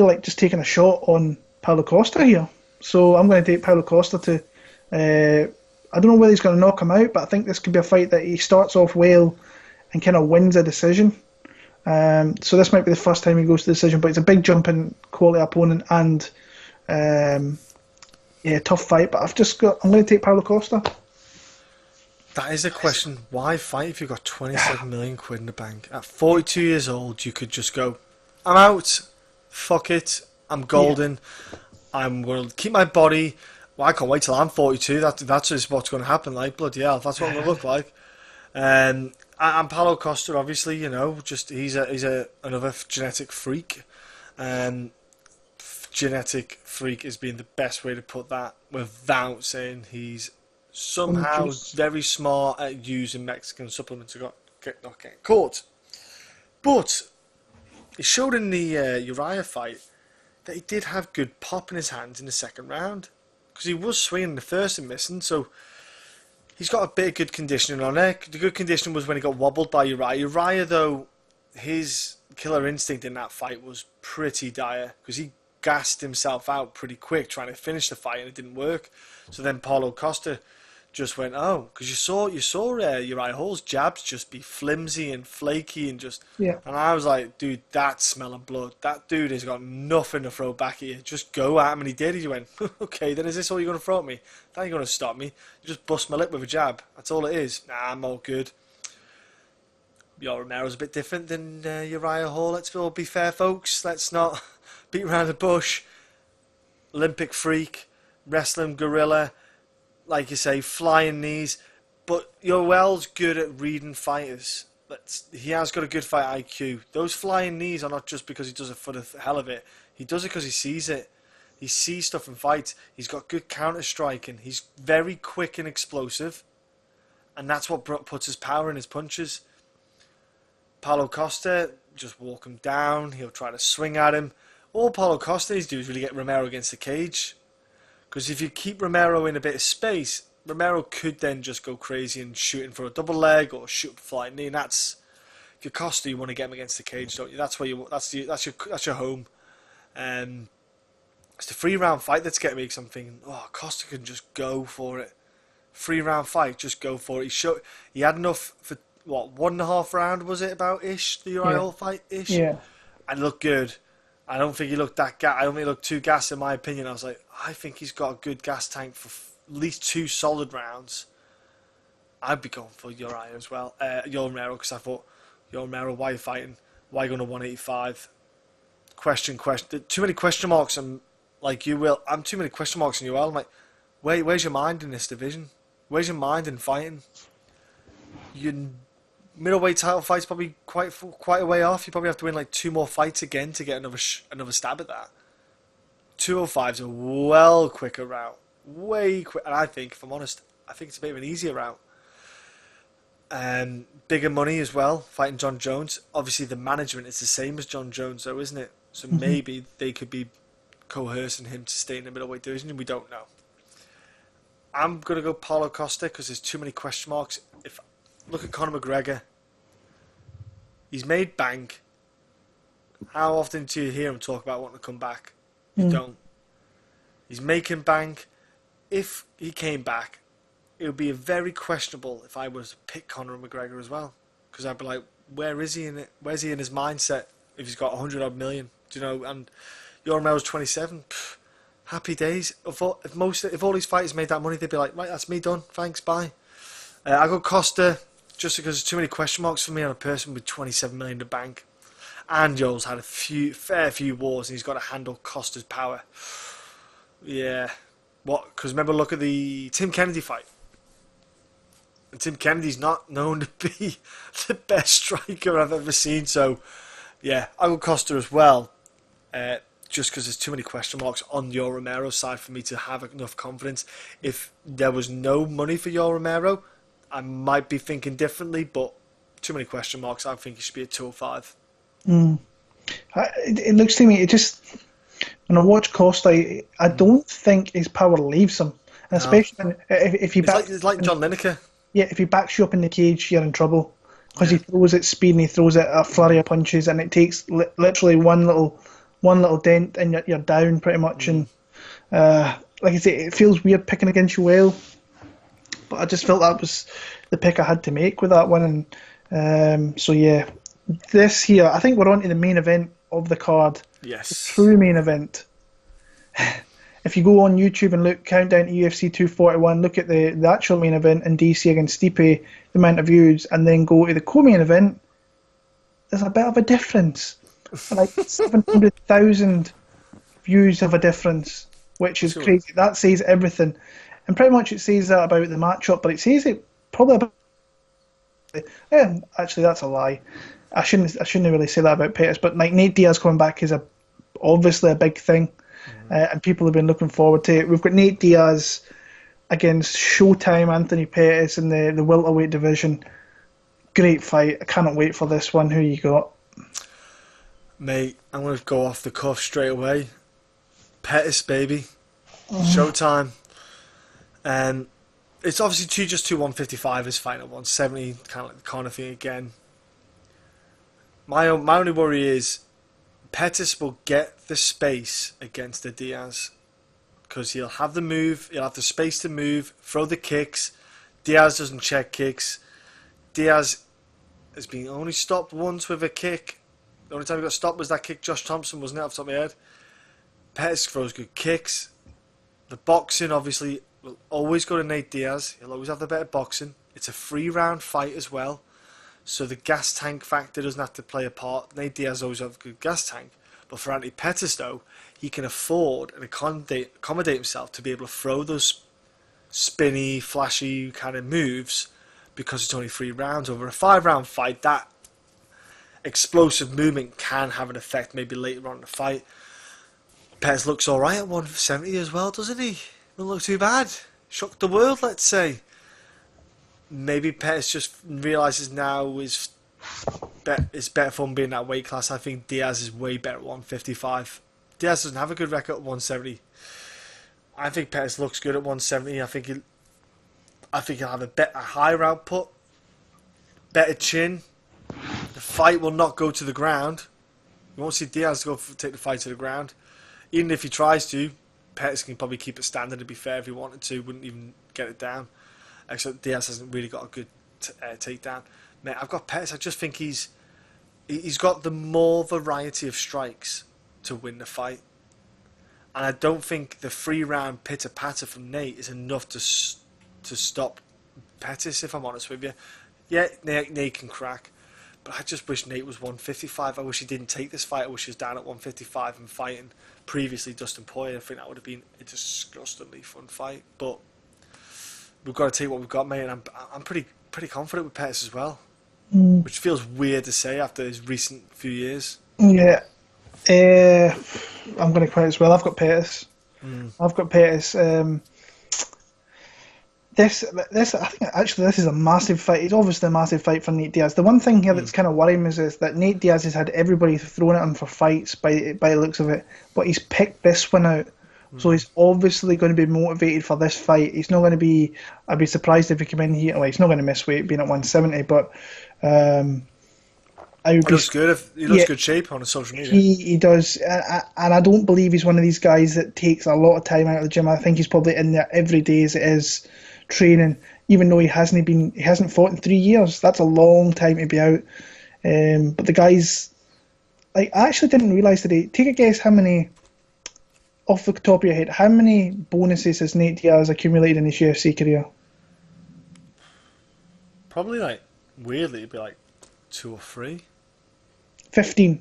like just taking a shot on Paulo Costa here. So I'm going to take Paulo Costa to. I don't know whether he's going to knock him out, but I think this could be a fight that he starts off well and kind of wins a decision. So this might be the first time he goes to the decision, but it's a big jump in quality opponent and tough fight. But I'm going to take Paulo Costa. That is a question. Why fight if you've got 27 million quid in the bank? At 42 years old, you could just go, I'm out. Fuck it. I'm golden. Yeah. I'm going to keep my body. Well, I can't wait till I'm 42. That's just what's going to happen. Like, bloody hell, that's what I'm going to look like. And Paulo Costa, obviously, he's another genetic freak. Genetic freak is being the best way to put that without saying he's somehow very smart at using Mexican supplements to not getting caught. But it showed in the Uriah fight that he did have good pop in his hands in the second round, because he was swinging in the first and missing, so he's got a bit of good conditioning on there. The good conditioning was when he got wobbled by Uriah. Uriah, though, his killer instinct in that fight was pretty dire, because he gassed himself out pretty quick trying to finish the fight, and it didn't work. So then Paulo Costa just went, because you saw Uriah Hall's jabs just be flimsy and flaky and just, and I was like, dude, that's smelling blood. That dude has got nothing to throw back at you. Just go at him, and he did. He went, okay, then is this all you're going to throw at me? That ain't going to stop me. You just bust my lip with a jab. That's all it is. Nah, I'm all good. Yoel Romero's a bit different than Uriah Hall. Let's all be fair, folks. Let's not beat around the bush. Olympic freak, wrestling gorilla, like you say, flying knees. But Yoel's good at reading fighters. He has got a good fight IQ. Those flying knees are not just because he does it for the hell of it. He does it because he sees it. He sees stuff in fights. He's got good counter striking. He's very quick and explosive. And that's what puts his power in his punches. Paulo Costa, just walk him down. He'll try to swing at him. All Paulo Costa needs to do is really get Romero against the cage. Because if you keep Romero in a bit of space, Romero could then just go crazy and shoot him for a double leg or shoot for a flying knee. And that's, if you're Costa, you want to get him against the cage, don't you? That's where that's your home. It's the 3-round fight that's getting me, because I'm thinking, Costa can just go for it. 3-round fight, just go for it. He had enough for 1.5 round, was it about ish, the Uriah Hall fight ish? Yeah. And looked good. I don't think he looked I don't think he looked too gassed in my opinion. I was like, I think he's got a good gas tank for at least 2 solid rounds. I'd be going for Uriah as well. Yoel Romero, because I thought, Yoel Romero, why are you fighting? Why are you going to 185? Question. Too many question marks, and like you will. I'm too many question marks in Yoel. I'm like, where's your mind in this division? Where's your mind in fighting? Your middleweight title fight's probably quite a way off. You probably have to win like 2 more fights again to get another stab at that. 205's a well quicker route. Way quick. And I think, if I'm honest, I think it's a bit of an easier route. Bigger money as well, fighting John Jones. Obviously, the management is the same as John Jones, though, isn't it? So maybe they could be coercing him to stay in the middleweight division, and we don't know. I'm going to go Paulo Costa because there's too many question marks. Look at Conor McGregor. He's made bank. How often do you hear him talk about wanting to come back? You don't. He's making bank. If he came back, it would be very questionable if I was to pick Conor McGregor as well. Because I'd be like, where is he in it? Where's he in his mindset if he's got 100 odd million? Do you know? And Yoel Romero's 27. Happy days. If all these fighters made that money, they'd be like, right, that's me done. Thanks, bye. I go Costa just because there's too many question marks for me on a person with 27 million in the bank. And Yoel's had a fair few wars, and he's got to handle Costa's power. Yeah. What? Because remember, look at the Tim Kennedy fight. And Tim Kennedy's not known to be the best striker I've ever seen. So, yeah, I go Costa as well. Just because there's too many question marks on Yoel Romero's side for me to have enough confidence. If there was no money for Yoel Romero, I might be thinking differently, but too many question marks. I think he should be at 205. It looks to me, when I watch Costa, I don't think his power leaves him. And especially if he it's like John Lineker. Yeah, if he backs you up in the cage, you're in trouble. Because he throws at speed and he throws at a flurry of punches, and it takes literally one little dent and you're down pretty much. And like I say, it feels weird picking against Yoel, but I just felt that was the pick I had to make with that one. And so yeah, this here, I think we're on to the main event of the card. Yes. The true main event. If you go on YouTube and look, countdown to UFC 241, look at the actual main event in DC against Stipe, the amount of views, and then go to the co-main event, there's a bit of a difference. Like 700,000 views of a difference, which is crazy. That says everything. And pretty much it says that about the matchup, but it says it probably about... Yeah, actually, that's a lie. I shouldn't really say that about Pettis, but like Nate Diaz coming back is obviously a big thing. And people have been looking forward to it. We've got Nate Diaz against Showtime Anthony Pettis in the welterweight division. Great fight. I cannot wait for this one. Who you got? Mate, I'm going to go off the cuff straight away. Pettis, baby. Showtime. It's obviously just 155 is fine at 170, kind of like the Conor thing again. My only worry is Pettis will get the space against the Diaz because he'll have the move, he'll have the space to move, throw the kicks. Diaz doesn't check kicks. Diaz has been only stopped once with a kick. The only time he got stopped was that kick Josh Thompson, wasn't it, off the top of my head? Pettis throws good kicks. The boxing obviously will always go to Nate Diaz. He'll always have the better boxing. It's a 3-round fight as well. So the gas tank factor doesn't have to play a part. Nate Diaz always have a good gas tank. But for Anthony Pettis, though, he can afford and accommodate himself to be able to throw those spinny, flashy kind of moves because it's only 3 rounds. Over a 5-round fight, that explosive movement can have an effect maybe later on in the fight. Pettis looks alright at 170 as well, doesn't he? Doesn't look too bad. Shocked the world, let's say. Maybe Pettis just realises now it's better for him being that weight class. I think Diaz is way better at 155. Diaz doesn't have a good record at 170. I think Pettis looks good at 170. I think he'll have a higher output, better chin. The fight will not go to the ground. You won't see Diaz take the fight to the ground. Even if he tries to, Pettis can probably keep it standing, to be fair, if he wanted to. Wouldn't even get it down. Except Diaz hasn't really got a good takedown. Mate, I've got Pettis. I just think he's got the more variety of strikes to win the fight. And I don't think the 3-round pitter-patter from Nate is enough to stop Pettis, if I'm honest with you. Yeah, Nate can crack. But I just wish Nate was 155. I wish he didn't take this fight. I wish he was down at 155 and fighting previously Dustin Poirier. I think that would have been a disgustingly fun fight. But we've got to take what we've got, mate. And I'm pretty confident with Pettis as well. Which feels weird to say after his recent few years. Yeah. I'm going to quit as well. I've got Pettis. I've got Pettis. This I think actually this is a massive fight. It's obviously a massive fight for Nate Diaz. The one thing here that's kind of worrying me is that Nate Diaz has had everybody throwing at him for fights by the looks of it, but he's picked this one out. So he's obviously going to be motivated for this fight. He's not going to be... I'd be surprised if he came in here... Well, he's not going to miss weight being at 170, but... He looks good. He looks good shape on his social media. He does. And I don't believe he's one of these guys that takes a lot of time out of the gym. I think he's probably in there every day as it is training, even though he hasn't fought in 3 years. That's a long time to be out. But the guy's... Like, I actually didn't realise today. Take a guess how many... Off the top of your head, how many bonuses has Nate Diaz accumulated in his UFC career? Probably, like, weirdly, it'd be like 2 or 3. 15.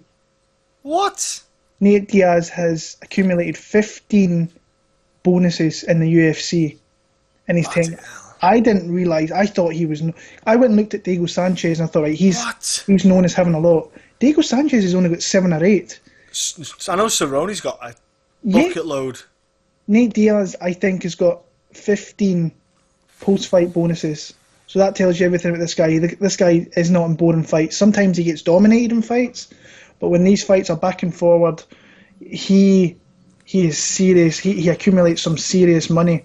What? Nate Diaz has accumulated 15 bonuses in the UFC in his tenure. I didn't realise. I thought he was... I went and looked at Diego Sanchez and I thought, right, he's known as having a lot. Diego Sanchez has only got 7 or 8. I know Cerrone's got a bucket load. Nate Diaz, I think, has got 15 post-fight bonuses. So that tells you everything about this guy. This guy is not in boring fights. Sometimes he gets dominated in fights, but when these fights are back and forward, he is serious. He accumulates some serious money.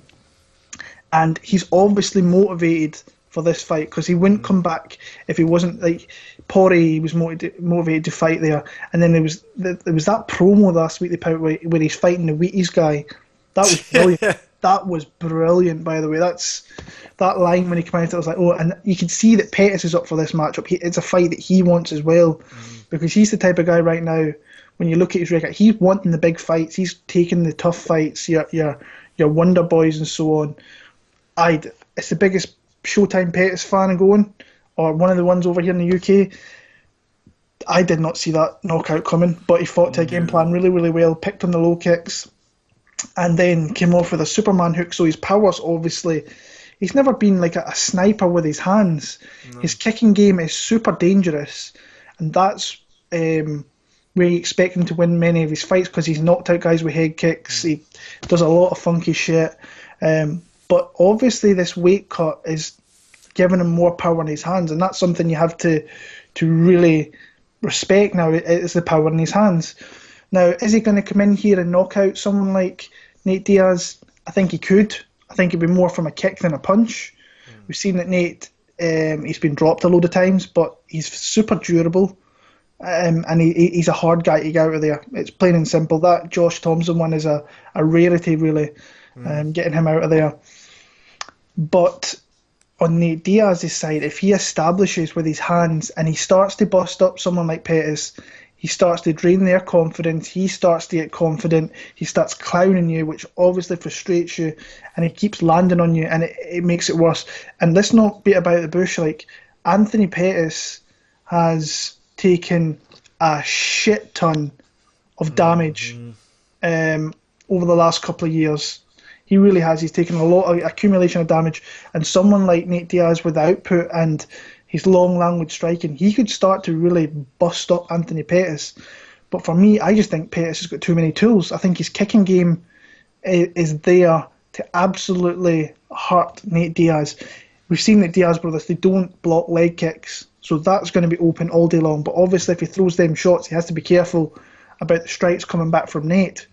And he's obviously motivated for this fight because he wouldn't come back if he wasn't like Poirier. He was motivated to fight there, and then there was that promo last week they put where he's fighting the Wheaties guy. That was brilliant. That was brilliant, by the way. That line when he came out, I was like, oh, and you can see that Pettis is up for this matchup. It's a fight that he wants as well, because he's the type of guy right now. When you look at his record, he's wanting the big fights. He's taking the tough fights. Your Wonder Boys and so on. It's the biggest Showtime Pettis fan going, or one of the ones over here in the UK. I did not see that knockout coming, but he fought to a game plan really, really well, picked on the low kicks, and then came off with a Superman hook. So his powers, obviously, he's never been like a sniper with his hands. No. His kicking game is super dangerous, and that's where you expect him to win many of his fights, because he's knocked out guys with head kicks. He does a lot of funky shit. But obviously this weight cut is giving him more power in his hands, and that's something you have to really respect now. It's the power in his hands. Now, is he going to come in here and knock out someone like Nate Diaz? I think he could. I think it'd be more from a kick than a punch. We've seen that Nate, he's been dropped a load of times, but he's super durable. And he's a hard guy to get out of there. It's plain and simple. That Josh Thompson one is a rarity, really, getting him out of there. But on Nate Diaz's side, if he establishes with his hands and he starts to bust up someone like Pettis, he starts to drain their confidence, he starts to get confident, he starts clowning you, which obviously frustrates you, and he keeps landing on you, and it makes it worse. And let's not beat about the bush. Like, Anthony Pettis has taken a shit ton of damage over the last couple of years. He really has. He's taken a lot of accumulation of damage, and someone like Nate Diaz with the output and his long language striking, he could start to really bust up Anthony Pettis. But for me, I just think Pettis has got too many tools. I think his kicking game is there to absolutely hurt Nate Diaz. We've seen that Diaz brothers, they don't block leg kicks, so that's going to be open all day long. But obviously if he throws them shots, he has to be careful about the strikes coming back from Nate.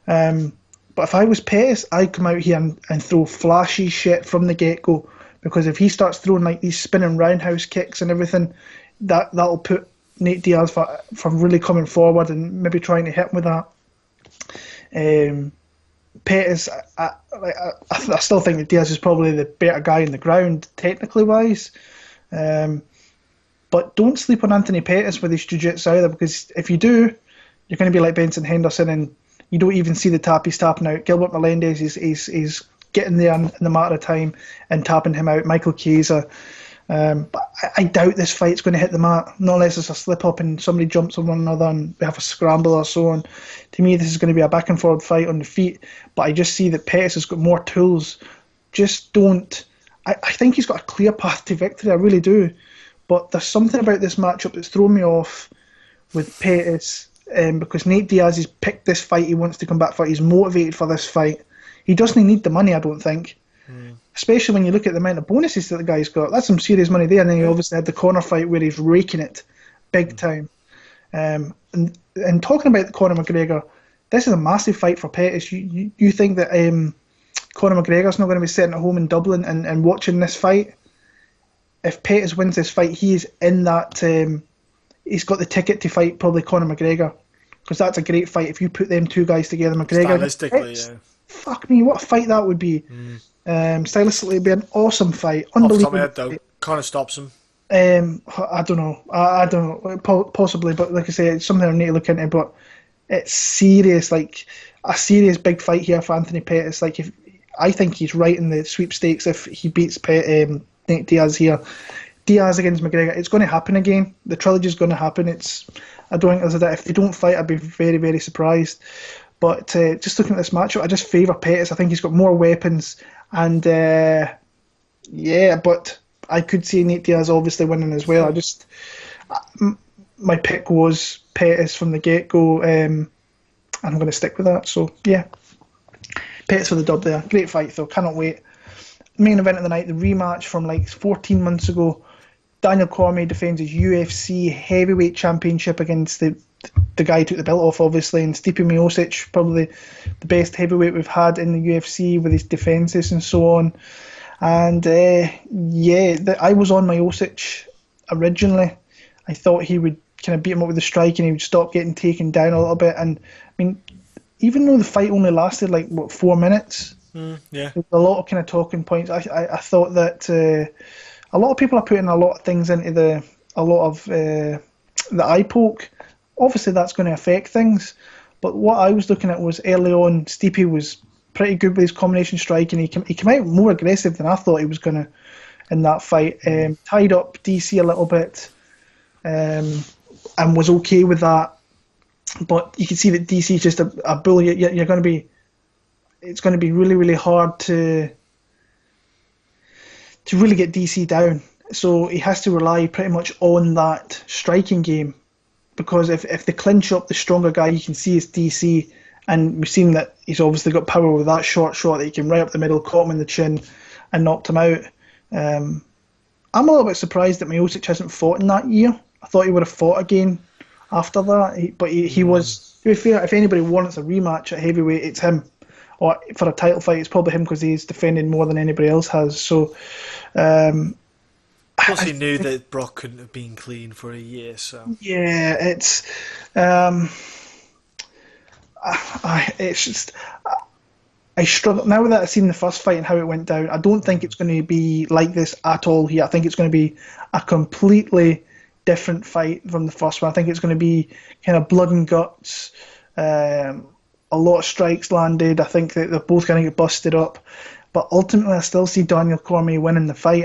But if I was Pettis, I'd come out here and throw flashy shit from the get-go, because if he starts throwing like these spinning roundhouse kicks and everything, that'll put Nate Diaz from really coming forward and maybe trying to hit him with that. Pettis, I still think that Diaz is probably the better guy in the ground, technically wise. But don't sleep on Anthony Pettis with his jiu-jitsu either, because if you do, you're going to be like Benson Henderson, and you don't even see the tap he's tapping out. Gilbert Melendez is getting there in the matter of time and tapping him out. Michael Chiesa. But I doubt this fight's going to hit the mat, not unless it's a slip-up and somebody jumps on one another and we have a scramble or so on. To me, this is going to be a back-and-forward fight on the feet, but I just see that Pettis has got more tools. Just don't... I think he's got a clear path to victory, I really do. But there's something about this matchup that's thrown me off with Pettis, because Nate Diaz has picked this fight he wants to come back for. He's motivated for this fight. He doesn't need the money, I don't think. Especially when you look at the amount of bonuses that the guy's got. That's some serious money there. And then he obviously had the corner fight where he's raking it big time. And talking about Conor McGregor, this is a massive fight for Pettis. You think that Conor McGregor's not going to be sitting at home in Dublin and watching this fight? If Pettis wins this fight, he is in that... he's got the ticket to fight probably Conor McGregor, because that's a great fight. If you put them two guys together, McGregor... Stylistically, yeah. Fuck me, what a fight that would be. Stylistically, it'd be an awesome fight. Unbelievable. Off the top of my head, though, Conor stops him. I don't know. I don't know. Possibly, but like I say, it's something I need to look into. But it's serious, like a serious big fight here for Anthony Pettis. Like, I think he's right in the sweepstakes if he beats Nate Diaz here. Diaz against McGregor, it's going to happen again. The trilogy's going to happen. I don't think there's a doubt. If they don't fight, I'd be very, very surprised. But just looking at this matchup, I just favour Pettis. I think he's got more weapons. And, but I could see Nate Diaz obviously winning as well. My pick was Pettis from the get-go, and I'm going to stick with that. So, yeah. Pettis for the dub there. Great fight, though. Cannot wait. Main event of the night, the rematch from like 14 months ago. Daniel Cormier defends his UFC heavyweight championship against the guy who took the belt off, obviously, and Stipe Miocic, probably the best heavyweight we've had in the UFC with his defences and so on. And I was on Miocic originally. I thought he would kind of beat him up with the strike and he would stop getting taken down a little bit. And I mean, even though the fight only lasted 4 minutes, Yeah. There's a lot of kind of talking points. I thought that a lot of people are putting a lot of things into a lot of the eye poke. Obviously, that's going to affect things. But what I was looking at was early on, Stipe was pretty good with his combination strike, and he came out more aggressive than I thought he was going to in that fight. Tied up DC a little bit, and was okay with that. But you can see that DC is just a bully. You're going to be. It's going to be really, really hard to really get DC down. So he has to rely pretty much on that striking game, because if they clinch up, the stronger guy you can see is DC, and we've seen that he's obviously got power with that short shot that he can right up the middle, caught him in the chin, and knocked him out. I'm a little bit surprised that Miocic hasn't fought in that year. I thought he would have fought again after that, but he was. To be fair, if anybody wants a rematch at heavyweight, it's him. Or for a title fight, it's probably him because he's defended more than anybody else has. So, plus he knew that Brock couldn't have been clean for a year. So yeah, it's just I struggle now that I've seen the first fight and how it went down. I don't think it's going to be like this at all here. I think it's going to be a completely different fight from the first one. I think it's going to be kind of blood and guts. A lot of strikes landed. I think that they're both going to get busted up. But ultimately, I still see Daniel Cormier winning the fight.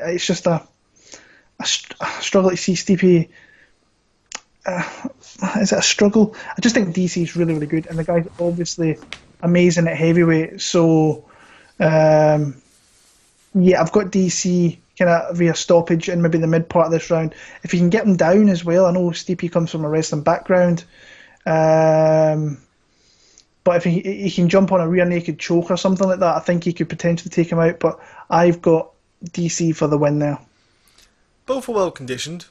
It's just a struggle to see Stipe. Is it a struggle? I just think DC is really, really good. And the guy's obviously amazing at heavyweight. So, yeah, I've got DC kind of via stoppage in maybe the mid part of this round. If you can get him down as well, I know Stipe comes from a wrestling background. But if he can jump on a rear naked choke or something like that, I think he could potentially take him out. But I've got DC for the win there. Both are well conditioned.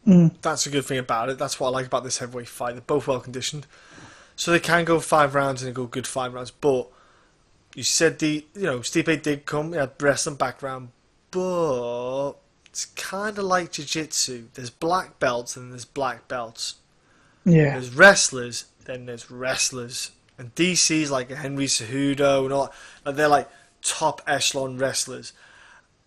That's a good thing about it. That's what I like about this heavyweight fight. They're both well conditioned, so they can go 5 rounds and go good 5 rounds. But you said Stipe did come. He had wrestling background, but it's kind of like jiu-jitsu. There's black belts and there's black belts. Yeah. There's wrestlers, then there's wrestlers. And DC's like a Henry Cejudo and all that. They're like top echelon wrestlers.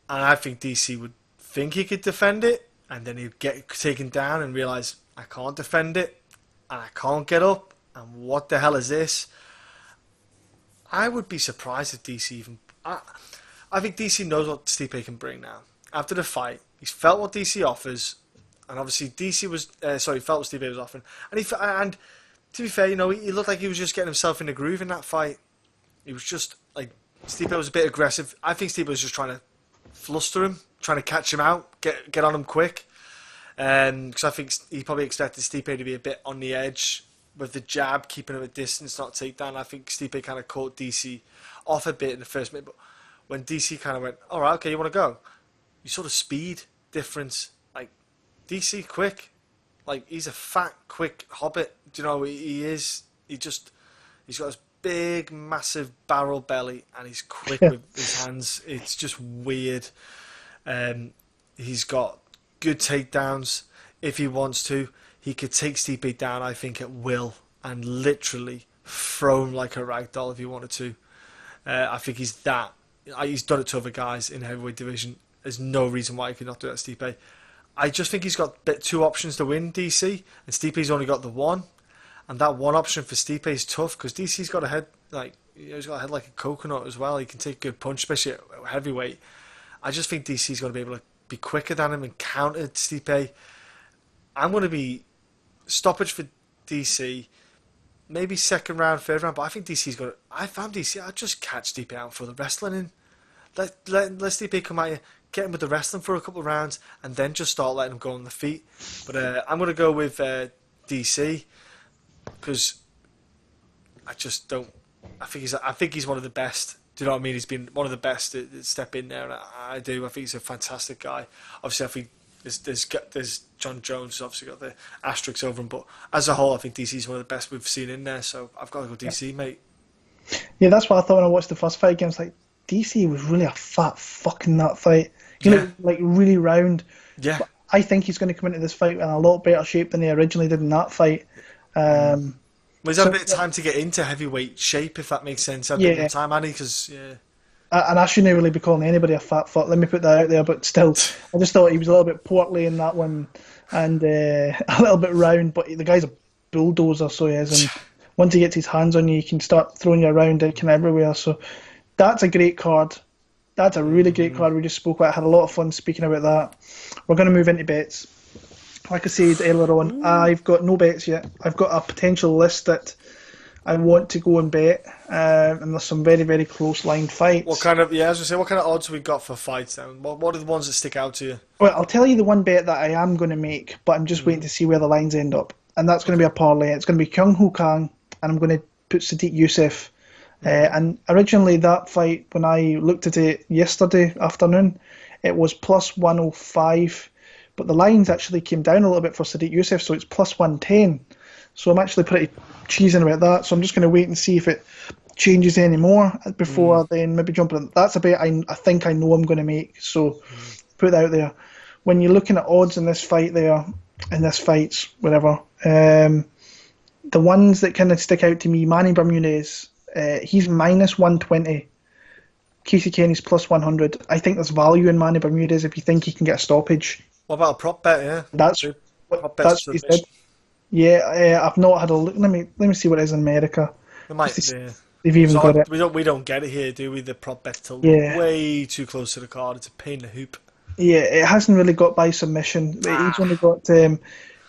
And I think DC would think he could defend it, and then he'd get taken down and realise, I can't defend it, and I can't get up, and what the hell is this? I would be surprised if DC even... I think DC knows what Stipe can bring now. After the fight, he's felt what DC offers, and obviously DC was... he felt what Stipe was offering. And to be fair, he looked like he was just getting himself in the groove in that fight. He was just, like, Stipe was a bit aggressive. I think Stipe was just trying to fluster him, trying to catch him out, get on him quick. Because I think he probably expected Stipe to be a bit on the edge with the jab, keeping him at distance, not takedown. I think Stipe kind of caught DC off a bit in the first minute. But when DC kind of went, all right, okay, you want to go? You saw the speed difference. Like, DC quick. Like, he's a fat, quick hobbit. Do you know, he is. He's got this big, massive barrel belly, and he's quick with his hands. It's just weird. He's got good takedowns. If he wants to, he could take Stipe down, I think, at will, and literally throw him like a rag doll if he wanted to. I think he's that. He's done it to other guys in the heavyweight division. There's no reason why he could not do that to Stipe. I just think he's got two options to win, DC, and Stipe's only got the one. And that one option for Stipe is tough, because DC's got a head he's got a head like a coconut as well. He can take a good punch, especially at heavyweight. I just think DC's going to be able to be quicker than him and counter Stipe. I'm going to be stoppage for DC, maybe second round, third round, but I think DC's going to... If I'm DC, I'd just catch Stipe out for the wrestling in. Let Stipe come at you, get him with the wrestling for a couple of rounds, and then just start letting him go on the feet. But I'm going to go with DC, because I just don't... I think he's one of the best. Do you know what I mean? He's been one of the best to step in there, and I do. I think he's a fantastic guy. Obviously, I think there's John Jones, who's obviously got the asterisks over him, but as a whole, I think DC's one of the best we've seen in there, so I've got to go DC, mate. Yeah, that's what I thought when I watched the first fight again. It's like, DC was really a fat fuck in that fight. Like really round. Yeah. But I think he's going to come into this fight in a lot better shape than he originally did in that fight. Well, he's had a bit of time to get into heavyweight shape, if that makes sense. Had a bit more time, Manny, because and I shouldn't really be calling anybody a fat fuck. Let me put that out there. But still, I just thought he was a little bit portly in that one, and a little bit round. But the guy's a bulldozer, so he is. And once he gets his hands on you, he can start throwing you around kind of everywhere. So that's a great card. That's a really great card we just spoke about. I had a lot of fun speaking about that. We're going to move into bets. Like I said earlier on, I've got no bets yet. I've got a potential list that I want to go and bet, and there's some very, very close line fights. What kind of what kind of odds have we got for fights then? What are the ones that stick out to you? Well, I'll tell you the one bet that I am going to make, but I'm just waiting to see where the lines end up. And that's going to be a parlay. It's going to be Kyung Ho Kang, and I'm going to put Sodiq Yusuff. And originally that fight, when I looked at it yesterday afternoon, it was plus 105, but the lines actually came down a little bit for Sodiq Yusuff, so it's plus 110. So I'm actually pretty cheesing about that. So I'm just going to wait and see if it changes any more before then maybe jump in. That's a bet I think I know I'm going to make. So put that out there. When you're looking at odds in this fight whatever, the ones that kind of stick out to me, Manny Bermudez, he's minus 120. Casey Kenney's plus 100. I think there's value in Manny Bermudez if you think he can get a stoppage. What about a prop bet? Yeah, that's what he said. Yeah, I've not had a look. Let me see what it is in America. They've even got it. We don't get it here, do we? The prop bet till way too close to the card. It's a pain in the hoop. Yeah, it hasn't really got by submission. He's only got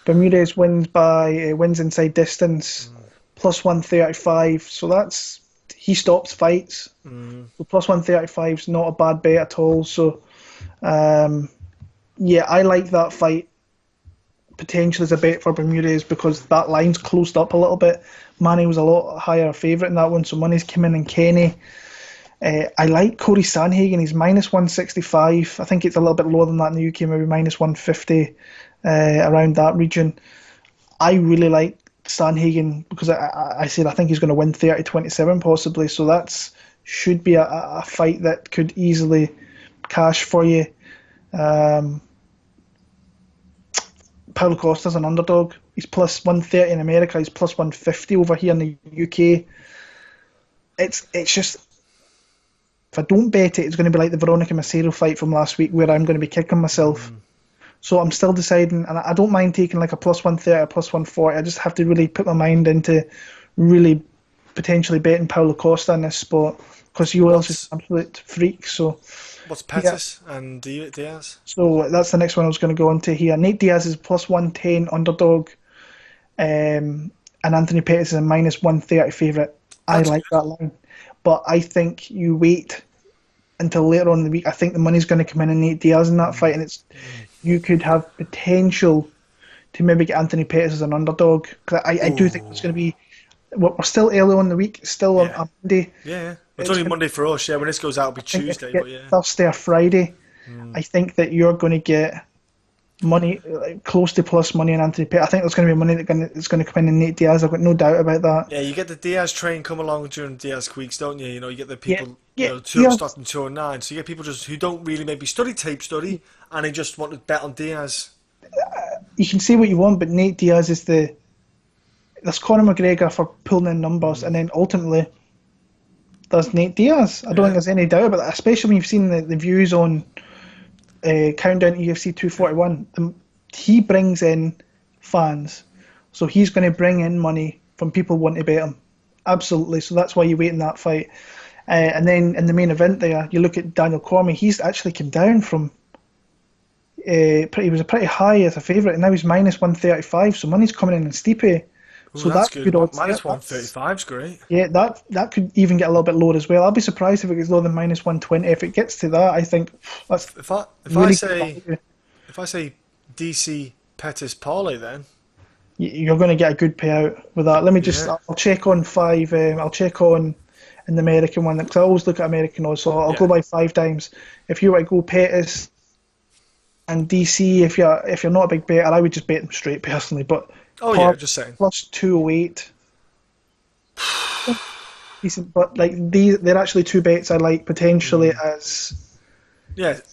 Bermudez wins inside distance plus 135. So that's he stops fights. So plus 135 is not a bad bet at all. So I like that fight. Potential as a bet for Bermudez because that line's closed up a little bit. Manny was a lot higher favourite in that one, so money's coming in Kenney. I like Cory Sandhagen. He's minus 165. I think it's a little bit lower than that in the UK, maybe minus 150, around that region. I really like Sandhagen because I said I think he's going to win 30-27 possibly, so that's should be a fight that could easily cash for you. Paulo Costa's an underdog. He's plus 130 in America. He's plus 150 over here in the UK. It's just, if I don't bet it, it's going to be like the Veronica Macedo fight from last week where I'm going to be kicking myself. So I'm still deciding, and I don't mind taking like a plus 130 or plus 140. I just have to really put my mind into really potentially betting Paulo Costa in this spot because Yoel's just an absolute freak. So. What's Pettis and Diaz? So that's the next one I was going to go on to here. Nate Diaz is plus 110 underdog, and Anthony Pettis is a minus 130 favourite. I like that line. But I think you wait until later on in the week. I think the money's going to come in on Nate Diaz in that fight, and you could have potential to maybe get Anthony Pettis as an underdog. Because I do think it's going to be... We're still early on in the week, still on Monday. Yeah. It's only Monday for us, when this goes out, it'll be Tuesday. But Thursday or Friday, I think that you're going to get money, close to plus money in Anthony Pettis. I think there's going to be money that's going to come in Nate Diaz. I've got no doubt about that. Yeah, you get the Diaz train come along during Diaz weeks, don't you? You get the people, 2 stock and 209. So you get people just who don't really maybe study, and they just want to bet on Diaz. You can say what you want, but Nate Diaz is there's Conor McGregor for pulling in numbers, and then ultimately there's Nate Diaz. I don't think there's any doubt about that, especially when you've seen the views on Countdown to UFC 241. He brings in fans, so he's going to bring in money from people wanting to bet him. Absolutely. So that's why you wait in that fight. And then in the main event there, you look at Daniel Cormier. He's actually come down from... he was a pretty high as a favourite, and now he's minus 135, so money's coming in Stipe. Ooh, so that's good. Minus 135 is great. Yeah, that could even get a little bit lower as well. I'll be surprised if it gets lower than minus 120. If it gets to that, I think that's if I say DC Pettis parlay, then you're going to get a good payout with that. Let me just I'll check on 5. I'll check on in the American one because I always look at American odds, so I'll go by 5 times. If you were to go Pettis and DC, if you're not a big better, I would just bet them straight personally, but. Just saying. Plus 208. Decent, but they're actually 2 bets I like potentially as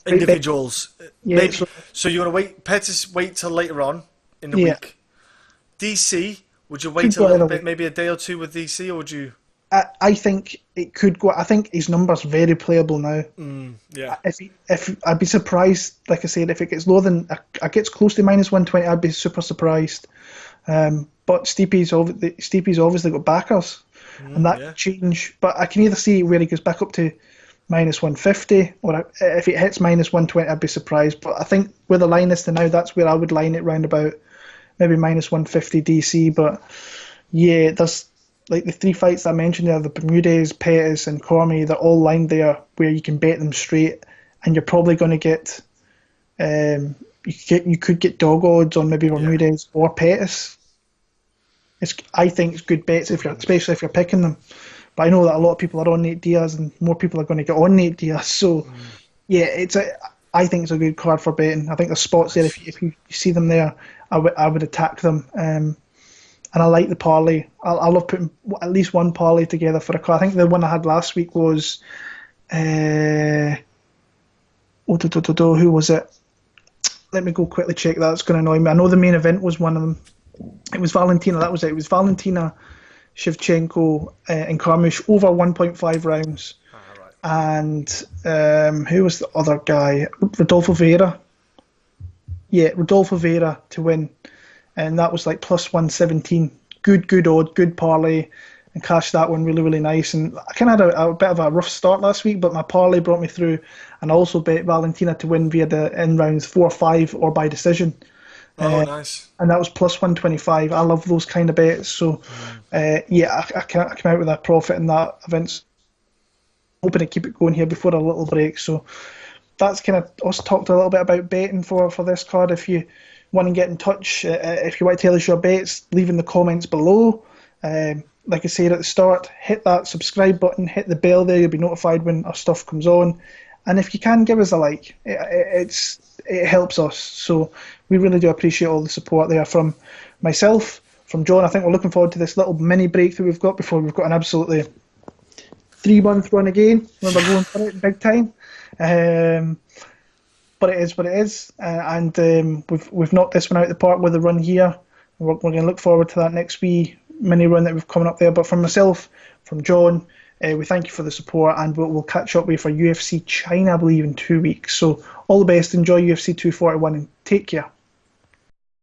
individuals. Maybe so you want to wait till later on in the week. DC Would you Could wait a go little either bit, way. maybe a day or two with DC, or would you? I think it could go. I think his number's very playable now. Yeah. If I'd be surprised, like I said, if it gets lower than it gets close to -120, I'd be super surprised. But Stipe's obviously got backers, and that could change. But I can either see where he goes back up to -150, or if it hits -120, I'd be surprised. But I think where the line is to now, that's where I would line it round about maybe -150 DC. But yeah, there's like the three fights I mentioned there, the Bermudez, Pettis, and Cormier, they're all lined there where you can bet them straight, and you're probably going to get, you could get dog odds on maybe Bermudez or Pettis. I think it's good bets especially if you're picking them. But I know that a lot of people are on Nate Diaz, and more people are going to get on Nate Diaz. So yeah, I think it's a good card for betting. I think there's spots there if you see them there, I would attack them. And I like the parlay. I love putting at least one parlay together for a card. I think the one I had last week was, who was it? Let me go quickly check that. It's going to annoy me. I know the main event was one of them. It was Valentina. That was it. It was Valentina, Shevchenko, and Carmouche over 1.5 rounds. And who was the other guy? Rodolfo Vieira. Yeah, Rodolfo Vieira to win. And that was like +117. Good odd, good parlay, and cashed that one really, really nice. And I kind of had a bit of a rough start last week, but my parlay brought me through, and I also bet Valentina to win via the in rounds 4 or 5 or by decision. Nice. And that was +125. I love those kind of bets. So, I came out with a profit in that event. Hoping to keep it going here before a little break. So that's kind of us talked a little bit about betting for this card. If you want to get in touch, if you want to tell us your bets, leave in the comments below. Like I said at the start, hit that subscribe button, hit the bell there, you'll be notified when our stuff comes on. And if you can, give us a like. It helps us. So we really do appreciate all the support there from myself, from John. I think we're looking forward to this little mini break that we've got before we've got an absolutely 3-month run again when we're going for it big time. But it is what it is, and we've knocked this one out of the park with the run here. We're going to look forward to that next wee mini run that we've coming up there. But from myself, from John, we thank you for the support, and we'll catch up with you for UFC China, I believe, in 2 weeks. So all the best, enjoy UFC 241, and take care.